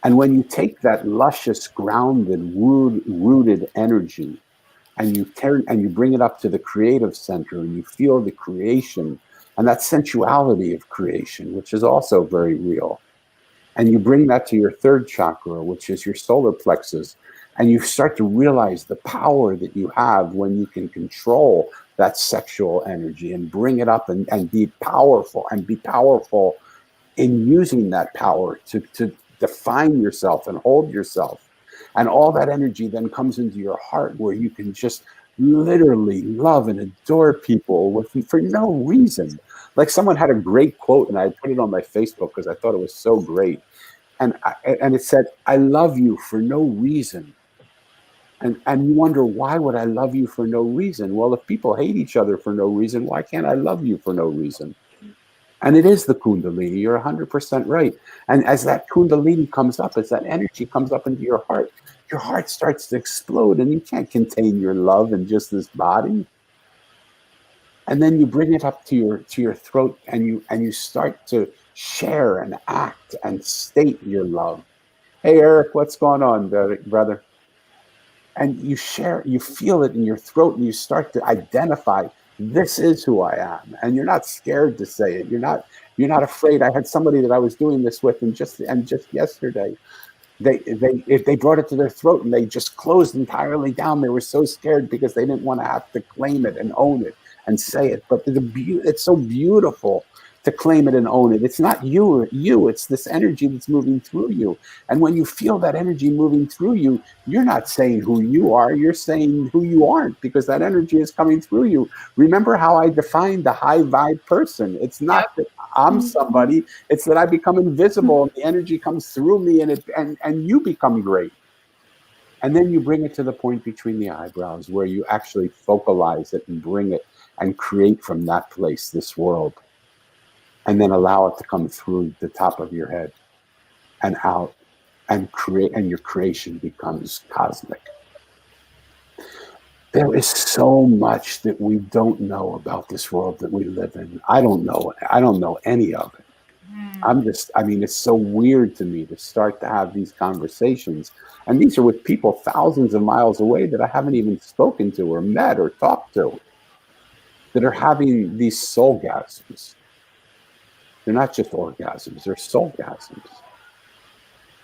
And when you take that luscious, grounded, rooted energy and you bring it up to the creative center and you feel the creation and that sensuality of creation, which is also very real. And you bring that to your third chakra, which is your solar plexus, and you start to realize the power that you have when you can control that sexual energy and bring it up and be powerful in using that power to define yourself and hold yourself. And all that energy then comes into your heart where you can just literally love and adore people for no reason. Like someone had a great quote and I put it on my Facebook because I thought it was so great. And it said, I love you for no reason. And you wonder, why would I love you for no reason? Well, if people hate each other for no reason, why can't I love you for no reason? And it is the Kundalini. You're 100% right. And as that Kundalini comes up, as that energy comes up into your heart starts to explode and you can't contain your love in just this body. And then you bring it up to your throat and you start to share and act and state your love. Hey, Eric, what's going on, brother? And you feel it in your throat and you start to identify, this is who I am. And you're not scared to say it. You're not afraid. I had somebody that I was doing this with and just yesterday, they brought it to their throat and they just closed entirely down. They were so scared because they didn't want to have to claim it and own it and say it. But it's so beautiful to claim it and own it. It's not you, it's this energy that's moving through you. And when you feel that energy moving through you, you're not saying who you are, you're saying who you aren't, because that energy is coming through you. Remember how I defined the high vibe person. It's not that I'm somebody, it's that I become invisible and the energy comes through me and you become great. And then you bring it to the point between the eyebrows where you actually focalize it and bring it and create from that place this world. And then allow it to come through the top of your head and out and create, and your creation becomes cosmic. There is so much that we don't know about this world that we live in. I don't know any of it. It's so weird to me to start to have these conversations. And these are with people thousands of miles away that I haven't even spoken to or met or talked to, that are having these soulgasms. They're not just orgasms, they're soulgasms.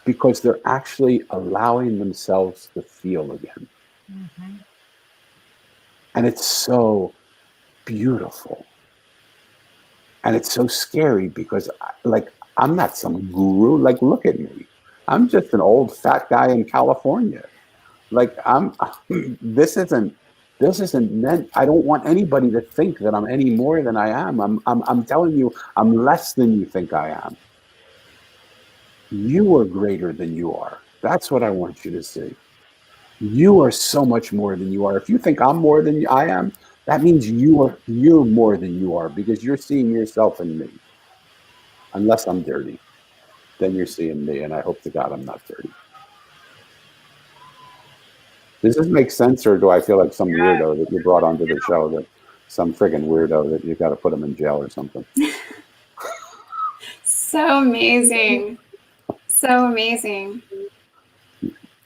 Because they're actually allowing themselves to feel again. Mm-hmm. And it's so beautiful. And it's so scary because I'm not some guru. Look at me. I'm just an old fat guy in California. This isn't meant. I don't want anybody to think that I'm any more than I am. I'm telling you, I'm less than you think I am. You are greater than you are. That's what I want you to see. You are so much more than you are. If you think I'm more than I am, that means you're more than you are because you're seeing yourself in me. unless I'm dirty. Then you're seeing me, and I hope to God I'm not dirty. Does this make sense, or do I feel like some weirdo that you brought onto the show, that some friggin' weirdo that you got to put him in jail or something? So amazing. So amazing.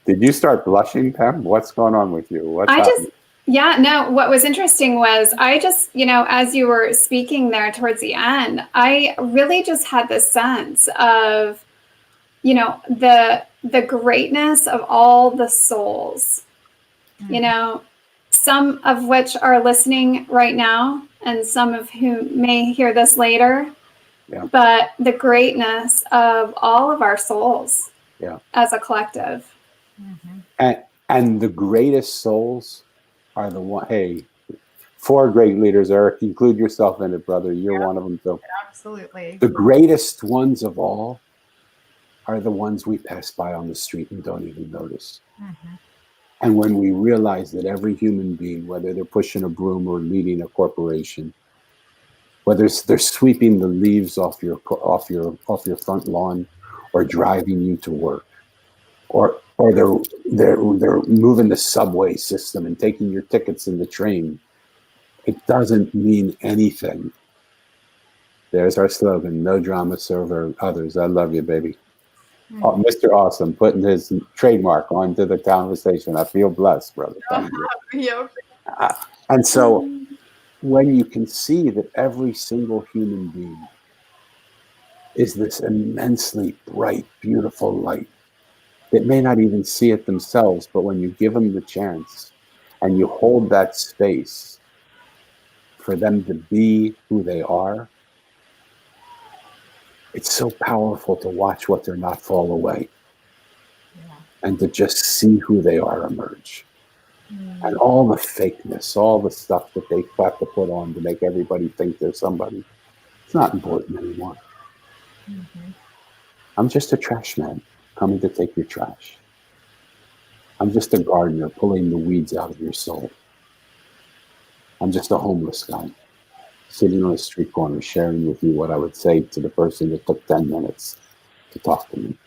Did you start blushing, Pam? What's going on with you? What's happening? What was interesting was I just, as you were speaking there towards the end, I really just had this sense of, the greatness of all the souls, some of which are listening right now and some of whom may hear this later. Yeah. But the greatness of all of our souls, as a collective. Mm-hmm. And the greatest souls are the one. Hey, 4 great leaders, Eric. Include yourself in it, brother. You're one of them too. Absolutely. The greatest ones of all are the ones we pass by on the street and don't even notice. Mm-hmm. And when we realize that every human being, whether they're pushing a broom or leading a corporation, whether they're sweeping the leaves off your front lawn, or driving you to work, or they're moving the subway system and taking your tickets in the train, it doesn't mean anything. There's our slogan: no drama, serve others. I love you, baby. Mm-hmm. Oh, Mr. Awesome putting his trademark onto the conversation. I feel blessed, brother. Thank you. Yep. And so, when you can see that every single human being is this immensely bright, beautiful light that may not even see it themselves, but when you give them the chance and you hold that space for them to be who they are, it's so powerful to watch what they're not fall away, and to just see who they are emerge. And all the fakeness, all the stuff that they have to put on to make everybody think they're somebody, it's not important anymore. Mm-hmm. I'm just a trash man coming to take your trash. I'm just a gardener pulling the weeds out of your soul. I'm just a homeless guy sitting on a street corner sharing with you what I would say to the person that took 10 minutes to talk to me.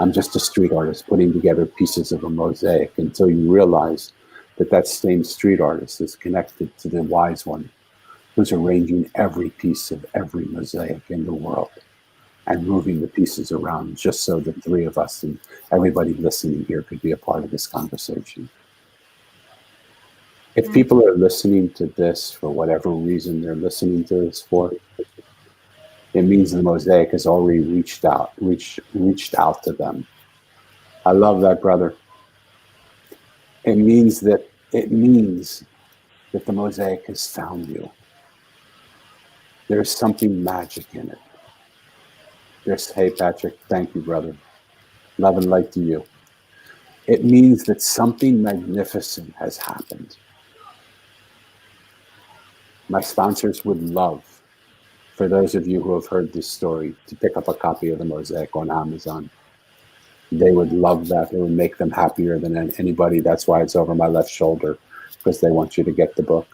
I'm just a street artist putting together pieces of a mosaic until you realize that that same street artist is connected to the wise one who's arranging every piece of every mosaic in the world and moving the pieces around just so the 3 of us and everybody listening here could be a part of this conversation. If people are listening to this for whatever reason they're listening to this for, it means the mosaic has already reached out to them. I love that, brother. It means that the mosaic has found you. There's something magic in it. Hey, Patrick, thank you, brother. Love and light to you. It means that something magnificent has happened. My sponsors would love, for those of you who have heard this story, to pick up a copy of the Mosaic on Amazon. They would love that. It would make them happier than anybody. That's why it's over my left shoulder, because they want you to get the book.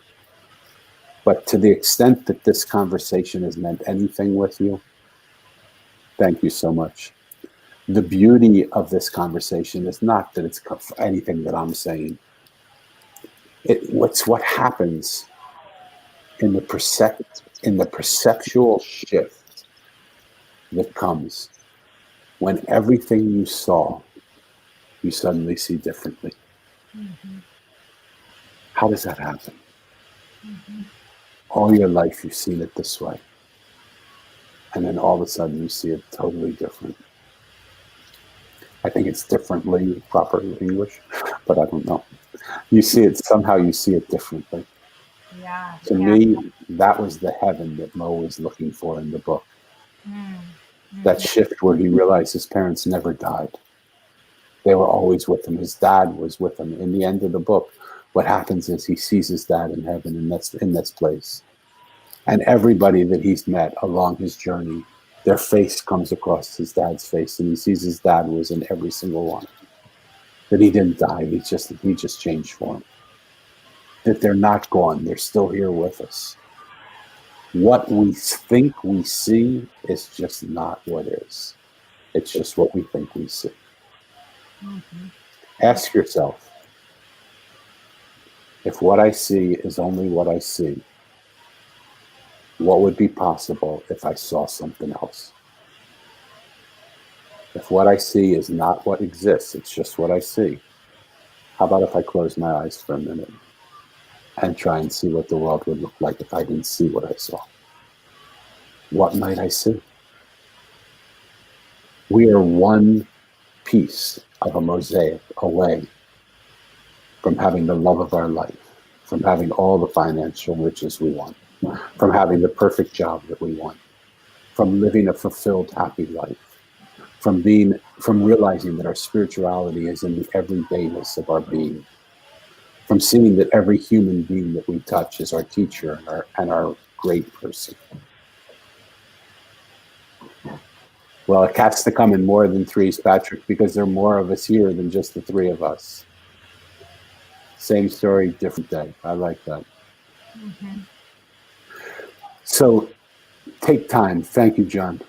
But to the extent that this conversation has meant anything with you, thank you so much. The beauty of this conversation is not that it's anything that I'm saying. What's what happens in the perceptual shift that comes when everything you saw, you suddenly see differently. Mm-hmm. How does that happen? Mm-hmm. All your life you've seen it this way, and then all of a sudden you see it totally different. I think it's differently, proper English, but I don't know. You see it differently. Yeah. To me, that was the heaven that Mo was looking for in the book. Mm-hmm. That shift where he realized his parents never died. They were always with him. His dad was with him. In the end of the book, what happens is he sees his dad in heaven in this place. And everybody that he's met along his journey, their face comes across his dad's face, and he sees his dad was in every single one. That he didn't die, he just changed form. That they're not gone, they're still here with us. What we think we see is just not what is. It's just what we think we see. Mm-hmm. Ask yourself, if what I see is only what I see, what would be possible if I saw something else? If what I see is not what exists, it's just what I see, how about if I close my eyes for a minute and try and see what the world would look like if I didn't see what I saw? What might I see? We are one piece of a mosaic away from having the love of our life, from having all the financial riches we want, from having the perfect job that we want, from living a fulfilled, happy life, from realizing that our spirituality is in the everydayness of our being, from seeing that every human being that we touch is our teacher and our great person. Well, it has to come in more than threes, Patrick, because there are more of us here than just the three of us. Same story, different day. I like that. Mm-hmm. So take time. Thank you, John.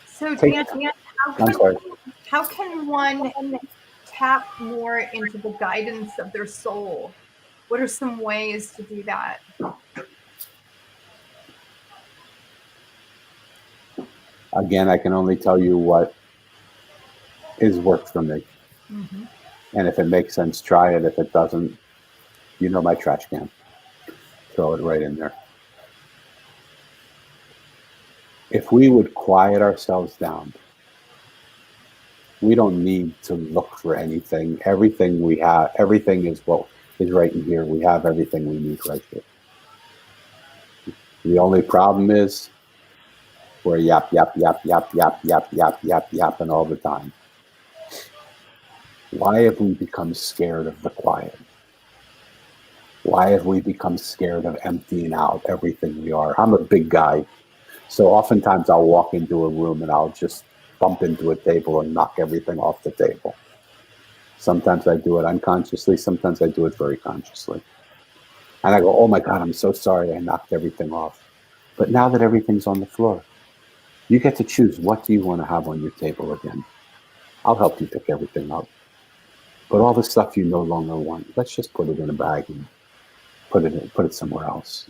So Dan, how can one tap more into the guidance of their soul? What are some ways to do that? Again, I can only tell you what is worked for me. Mm-hmm. And if it makes sense, try it. If it doesn't, you know my trash can. Throw it right in there. If we would quiet ourselves down, we don't need to look for anything. Everything we have, everything is what is right in here. We have everything we need right here. The only problem is we're yapping all the time. Why have we become scared of the quiet? Why have we become scared of emptying out everything we are? I'm a big guy, so oftentimes I'll walk into a room and I'll just bump into a table and knock everything off the table. Sometimes I do it unconsciously, sometimes I do it very consciously. And I go, oh my God, I'm so sorry I knocked everything off. But now that everything's on the floor, you get to choose, what do you want to have on your table again? I'll help you pick everything up. But all the stuff you no longer want, let's just put it in a bag and put it somewhere else.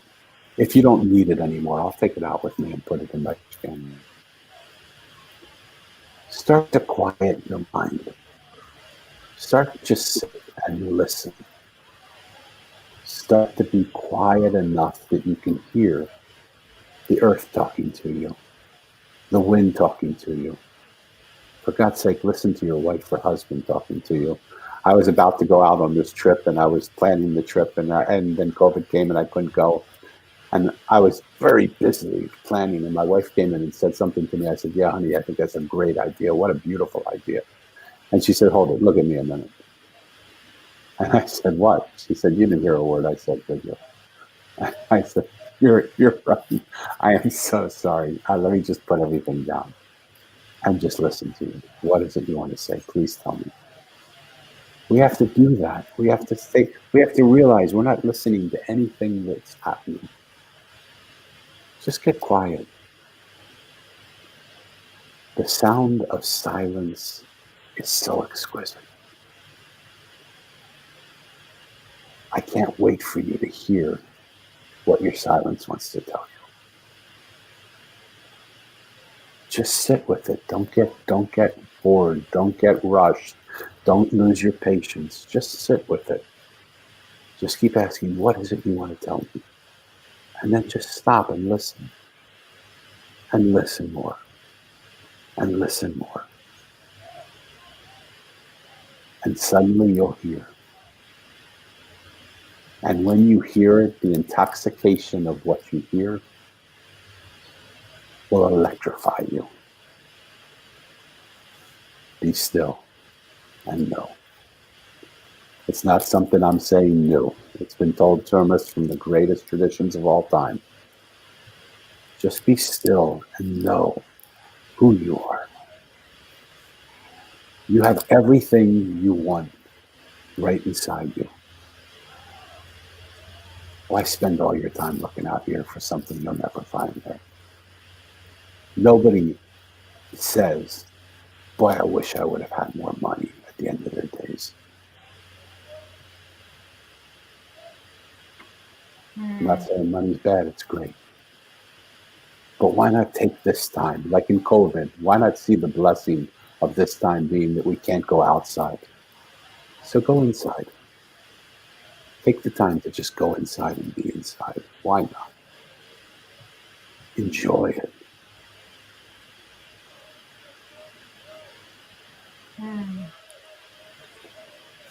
If you don't need it anymore, I'll take it out with me and put it in my can. Start to quiet your mind. Start to just sit and listen. Start to be quiet enough that you can hear the earth talking to you, the wind talking to you. For God's sake, listen to your wife or husband talking to you. I was about to go out on this trip, and I was planning the trip, and then COVID came, and I couldn't go. And I was very busy planning, and my wife came in and said something to me. I said, yeah, honey, I think that's a great idea. What a beautiful idea. And she said, hold it, look at me a minute. And I said, what? She said, you didn't hear a word I said, did you? I said, you're right. I am so sorry. Let me just put everything down and just listen to you. What is it you want to say? Please tell me. We have to do that. We have to realize we're not listening to anything that's happening. Just get quiet. The sound of silence is so exquisite. I can't wait for you to hear what your silence wants to tell you. Just sit with it. Don't get bored. Don't get rushed. Don't lose your patience. Just sit with it. Just keep asking, what is it you want to tell me? And then just stop and listen. And listen more. And listen more. And suddenly you'll hear. And when you hear it, the intoxication of what you hear will electrify you. Be still and know. It's not something I'm saying new. It's been told to us from the greatest traditions of all time. Just be still and know who you are. You have everything you want right inside you. Why spend all your time looking out here for something you'll never find there? Nobody says, boy, I wish I would have had more money at the end of their days. I'm not saying money's bad, it's great. But why not take this time, like in COVID, why not see the blessing of this time being that we can't go outside? So go inside. Take the time to just go inside and be inside. Why not? Enjoy it.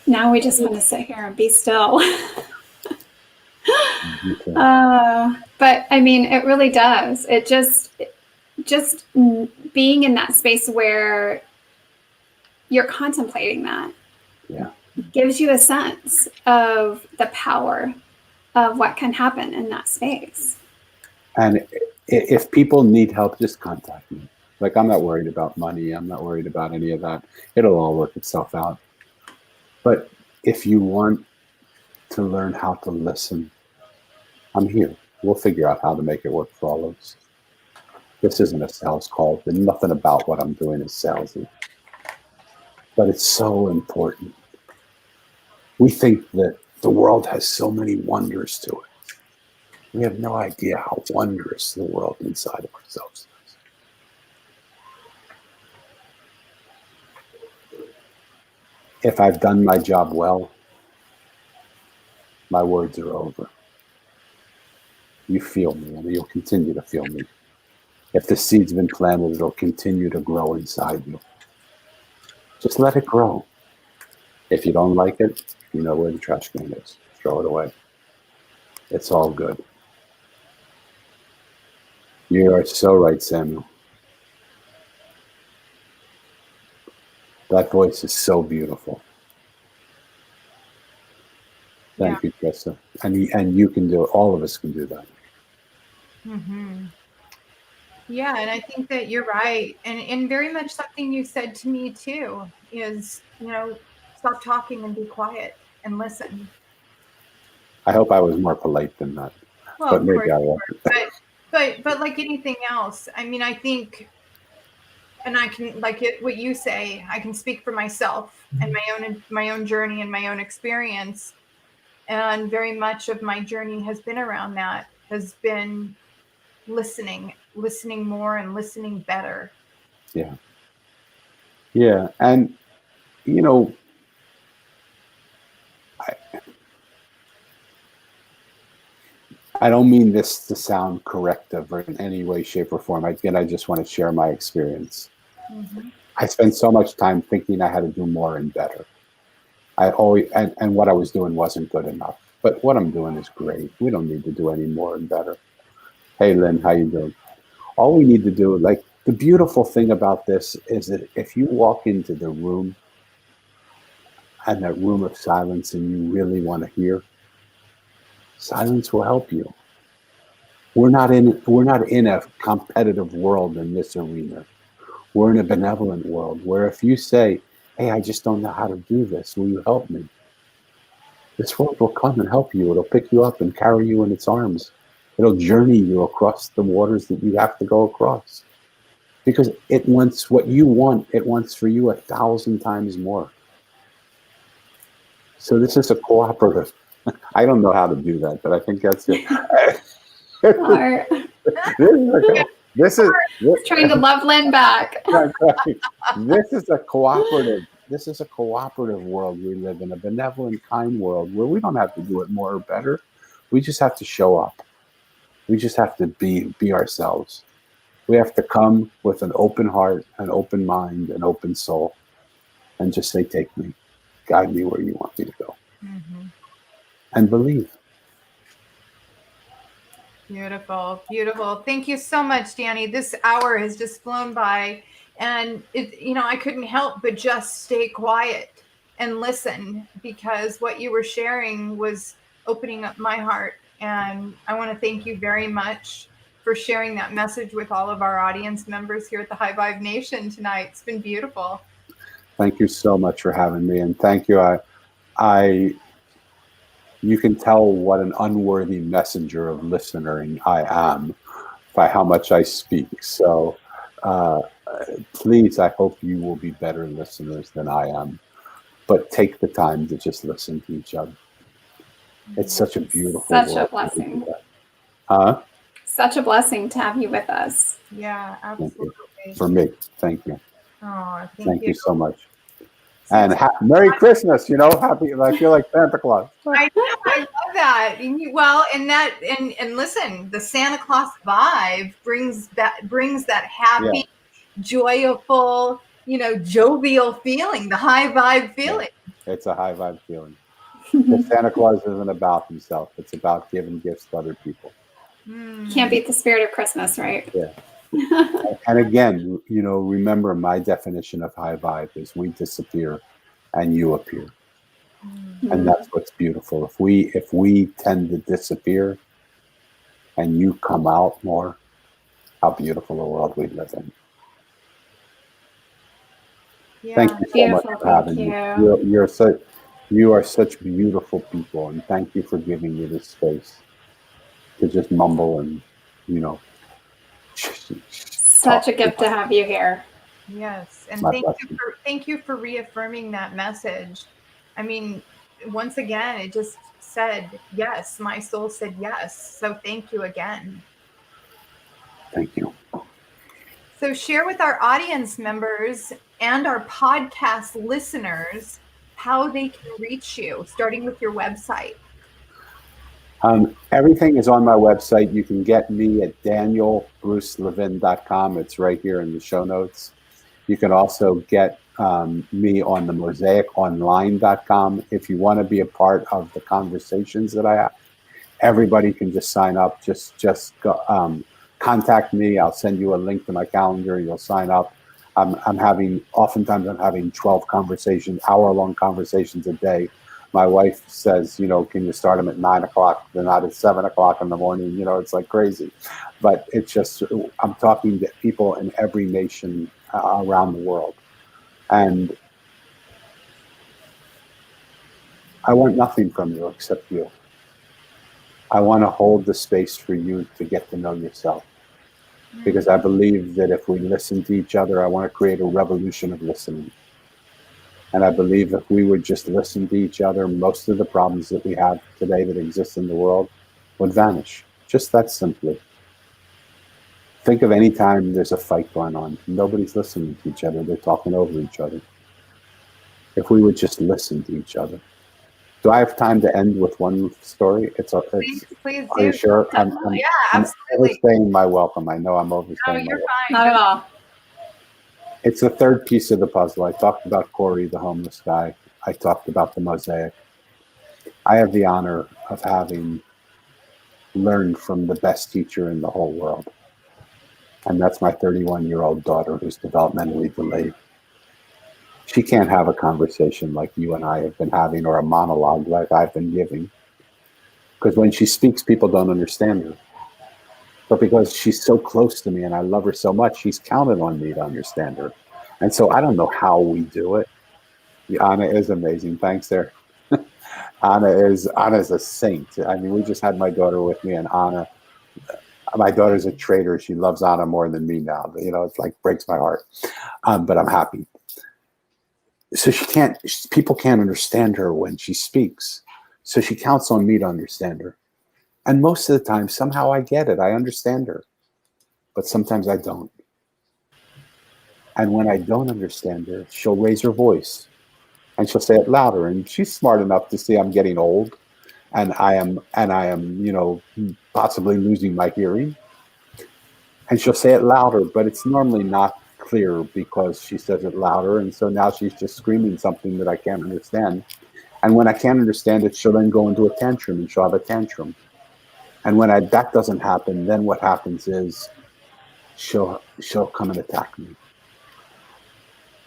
Now we just want to sit here and be still. But I mean, it really does. It just being in that space where you're contemplating that gives you a sense of the power of what can happen in that space. And if people need help, just contact me. Like, I'm not worried about money. I'm not worried about any of that. It'll all work itself out. But if you want to learn how to listen, I'm here. We'll figure out how to make it work for all of us. This isn't a sales call. Nothing about what I'm doing is salesy. But it's so important. We think that the world has so many wonders to it. We have no idea how wondrous the world inside of ourselves is. If I've done my job well, my words are over. You feel me, and you'll continue to feel me. If the seed's been planted, it'll continue to grow inside you. Just let it grow. If you don't like it, you know where the trash can is. Throw it away. It's all good. You are so right, Samuel. That voice is so beautiful. Thank you, Tressa. And you can do it. All of us can do that. Mm-hmm. Yeah, and I think that you're right. And very much something you said to me too is, stop talking and be quiet and listen. I hope I was more polite than that. Well, but maybe I won't. But like anything else, I mean, I think, and I can, like what you say, I can speak for myself and my own journey and my own experience. And very much of my journey has been around that, has been listening more and listening better. Yeah. Yeah. And, I don't mean this to sound corrective or in any way, shape, or form. Again, I just want to share my experience. Mm-hmm. I spent so much time thinking I had to do more and better. I always, and what I was doing wasn't good enough. But what I'm doing is great. We don't need to do any more and better. Hey, Lynn, how you doing? All we need to do, like, the beautiful thing about this is that if you walk into the room and that room of silence and you really want to hear, silence will help you. We're not in a competitive world in this arena. We're in a benevolent world where if you say, hey, I just don't know how to do this, will you help me? This world will come and help you. It'll pick you up and carry you in its arms. It'll journey you across the waters that you have to go across. Because it wants what you want, it wants for you 1,000 times more. So this is a cooperative. I don't know how to do that, but I think that's it. This is trying to love Lynn back. This is a cooperative. This is a cooperative world we live in, a benevolent, kind world where we don't have to do it more or better. We just have to show up. We just have to be ourselves. We have to come with an open heart, an open mind, an open soul, and just say, take me, guide me where you want me to go. Mm-hmm. And believe. Beautiful, beautiful. Thank you so much, Danny. This hour has just flown by, and I couldn't help but just stay quiet and listen, because what you were sharing was opening up my heart. And I want to thank you very much for sharing that message with all of our audience members here at the High Vibe Nation tonight. It's been beautiful. Thank you so much for having me, and thank you. You can tell what an unworthy messenger of listening I am by how much I speak. So please, I hope you will be better listeners than I am. But take the time to just listen to each other. It's such a beautiful Such world. a blessing. Huh? Such a blessing to have you with us. Yeah, absolutely. For me. Thank you. Oh, Thank you so much. So And Merry Christmas, happy. I feel like Santa Claus. I know, I love that. Well, and listen, the Santa Claus vibe brings that happy, joyful, jovial feeling, the high vibe feeling. Yeah. It's a high vibe feeling. But Santa Claus isn't about himself. It's about giving gifts to other people. Can't beat the spirit of Christmas, right? Yeah. And again, remember my definition of high vibe is we disappear and you appear. And that's what's beautiful. If we tend to disappear and you come out more, how beautiful a world we live in. Yeah. Thank you so much for having me. You are such beautiful people, and thank you for giving me this space to just mumble and such a gift to have you here. Yes, and thank you for reaffirming that message. I mean, once again, it just said yes. My soul said yes. So thank you again. Thank you. So share with our audience members and our podcast listeners how they can reach you, starting with your website. Everything is on my website. You can get me at danielbrucelevin.com. It's right here in the show notes. You can also get me on the mosaiconline.com. If you want to be a part of the conversations that I have, everybody can just sign up. Just go, contact me. I'll send you a link to my calendar. You'll sign up. Oftentimes I'm having 12 conversations, hour-long conversations a day. My wife says, can you start them at 9 o'clock? They're not at 7 o'clock in the morning. It's like crazy. But it's just, I'm talking to people in every nation around the world. And I want nothing from you except you. I want to hold the space for you to get to know yourself. Because I believe that if we listen to each other, I want to create a revolution of listening. And I believe if we would just listen to each other, most of the problems that we have today that exist in the world would vanish. Just that simply. Think of any time there's a fight going on. Nobody's listening to each other. They're talking over each other. If we would just listen to each other. Do I have time to end with one story? Please are you sure? Yeah, absolutely. I'm overstaying my welcome. I know I'm overstaying. No, you're fine. Not at all. It's the third piece of the puzzle. I talked about Corey, the homeless guy. I talked about the Mosaic. I have the honor of having learned from the best teacher in the whole world. And that's my 31-year-old daughter who's developmentally delayed. She can't have a conversation like you and I have been having, or a monologue like I've been giving. Because when she speaks, people don't understand her. But because she's so close to me and I love her so much, she's counted on me to understand her. And so I don't know how we do it. Anna is amazing. Thanks there. Anna's a saint. I mean, we just had my daughter with me, and Anna, my daughter's a traitor. She loves Anna more than me now. It's like breaks my heart. But I'm happy. So people can't understand her when she speaks. So she counts on me to understand her. And most of the time, somehow I get it. I understand her. But sometimes I don't. And when I don't understand her, she'll raise her voice. And she'll say it louder. And she's smart enough to see I'm getting old. And I am, possibly losing my hearing. And she'll say it louder, but it's normally not clear because she says it louder. And so now she's just screaming something that I can't understand. And when I can't understand it, she'll then go into a tantrum, and she'll have a tantrum. And when that doesn't happen, then what happens is she'll come and attack me.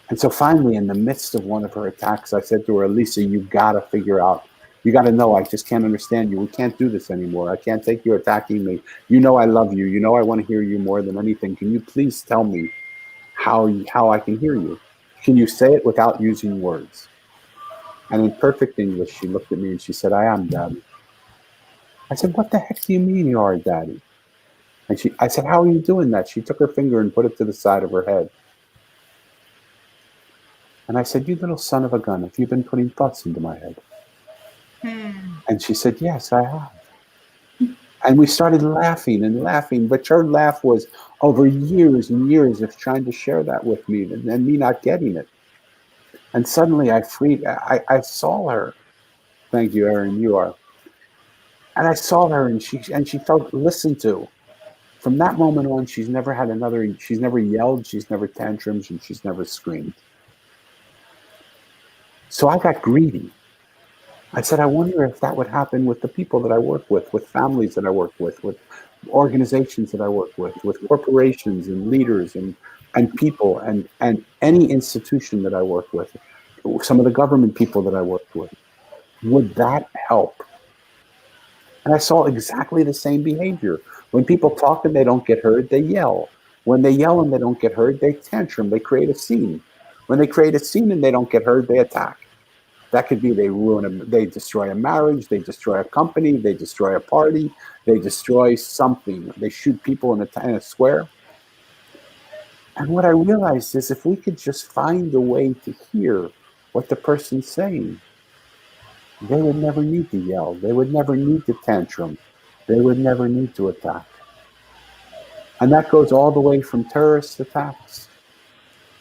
And so finally, in the midst of one of her attacks, I said to her, Lisa, you got to figure out, you got to know, I just can't understand you. We can't do this anymore. I can't take you attacking me. I love you. I want to hear you more than anything. Can you please tell me how I can hear you? Can you say it without using words? And in perfect English, she looked at me and she said, I am, Dad. I said, what the heck do you mean you are, Daddy? And I said, how are you doing that? She took her finger and put it to the side of her head. And I said, you little son of a gun, have you been putting thoughts into my head? And she said, yes, I have. And we started laughing and laughing, but her laugh was over years and years of trying to share that with me and me not getting it. And suddenly I saw her. Thank you, Erin, you are. And I saw her and she felt listened to. From that moment on, she's never yelled, she's never tantrums, and she's never screamed. So I got greedy. I said, I wonder if that would happen with the people that I work with families that I work with organizations that I work with corporations and leaders and people and any institution that I work with, some of the government people that I work with. Would that help? And I saw exactly the same behavior. When people talk and they don't get heard, they yell. When they yell and they don't get heard, they tantrum, they create a scene. When they create a scene and they don't get heard, they attack. That could be they destroy a marriage, they destroy a company, they destroy a party, they destroy something. They shoot people in a square. And what I realized is if we could just find a way to hear what the person's saying, they would never need to yell. They would never need to tantrum. They would never need to attack. And that goes all the way from terrorist attacks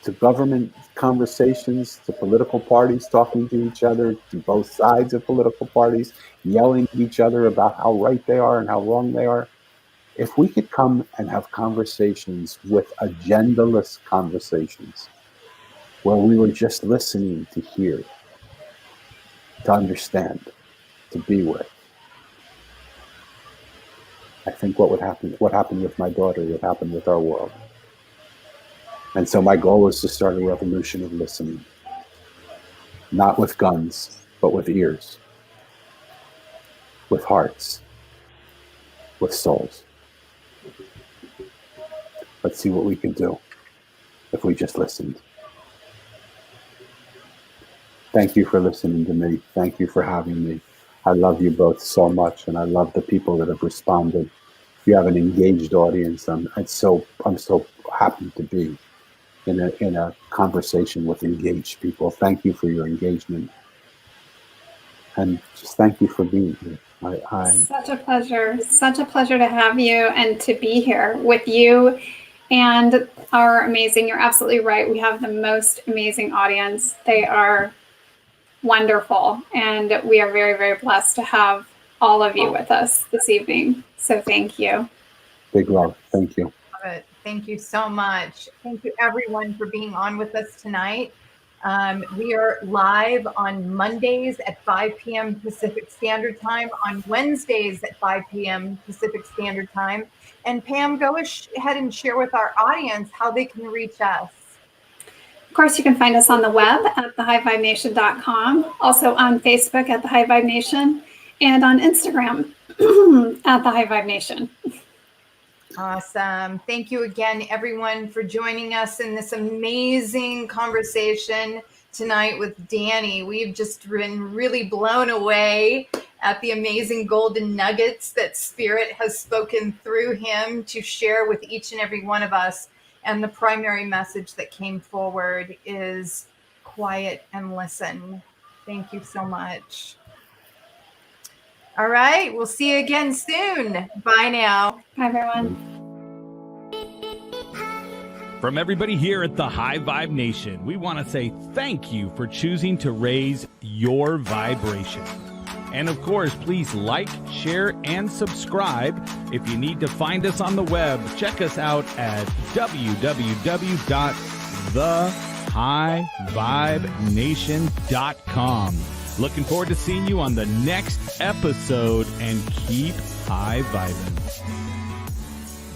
to government conversations, to political parties talking to each other, to both sides of political parties, yelling at each other about how right they are and how wrong they are. If we could come and have conversations with agendaless conversations, where we were just listening to hear, to understand, to be with, I think what happened with my daughter would happen with our world. And so my goal is to start a revolution of listening, not with guns, but with ears, with hearts, with souls. Let's see what we can do if we just listened. Thank you for listening to me. Thank you for having me. I love you both so much, and I love the people that have responded. You have an engaged audience. I'm so happy to be in a conversation with engaged people. Thank you for your engagement, and just thank you for being here. Such a pleasure to have you and to be here with you and you're absolutely right. We have the most amazing audience. They are wonderful, and we are very, very blessed to have all of you with us this evening. So thank you. Big love. Thank you. Love it. Thank you so much. Thank you everyone for being on with us tonight. We are live on Mondays at 5 p.m. Pacific Standard Time, on Wednesdays at 5 p.m. Pacific Standard Time. And Pam, go ahead and share with our audience how they can reach us. Of course, you can find us on the web at thehighvibenation.com, also on Facebook at The High Vibe Nation, and on Instagram at The High Vibe Nation. Awesome. Thank you again, everyone, for joining us in this amazing conversation tonight with Danny. We've just been really blown away at the amazing golden nuggets that Spirit has spoken through him to share with each and every one of us. And the primary message that came forward is quiet and listen. Thank you so much. All right. We'll see you again soon. Bye now. Bye, everyone. From everybody here at the High Vibe Nation, we want to say thank you for choosing to raise your vibration. And of course, please like, share, and subscribe. If you need to find us on the web, check us out at www.thehighvibenation.com. Looking forward to seeing you on the next episode, and keep high vibing.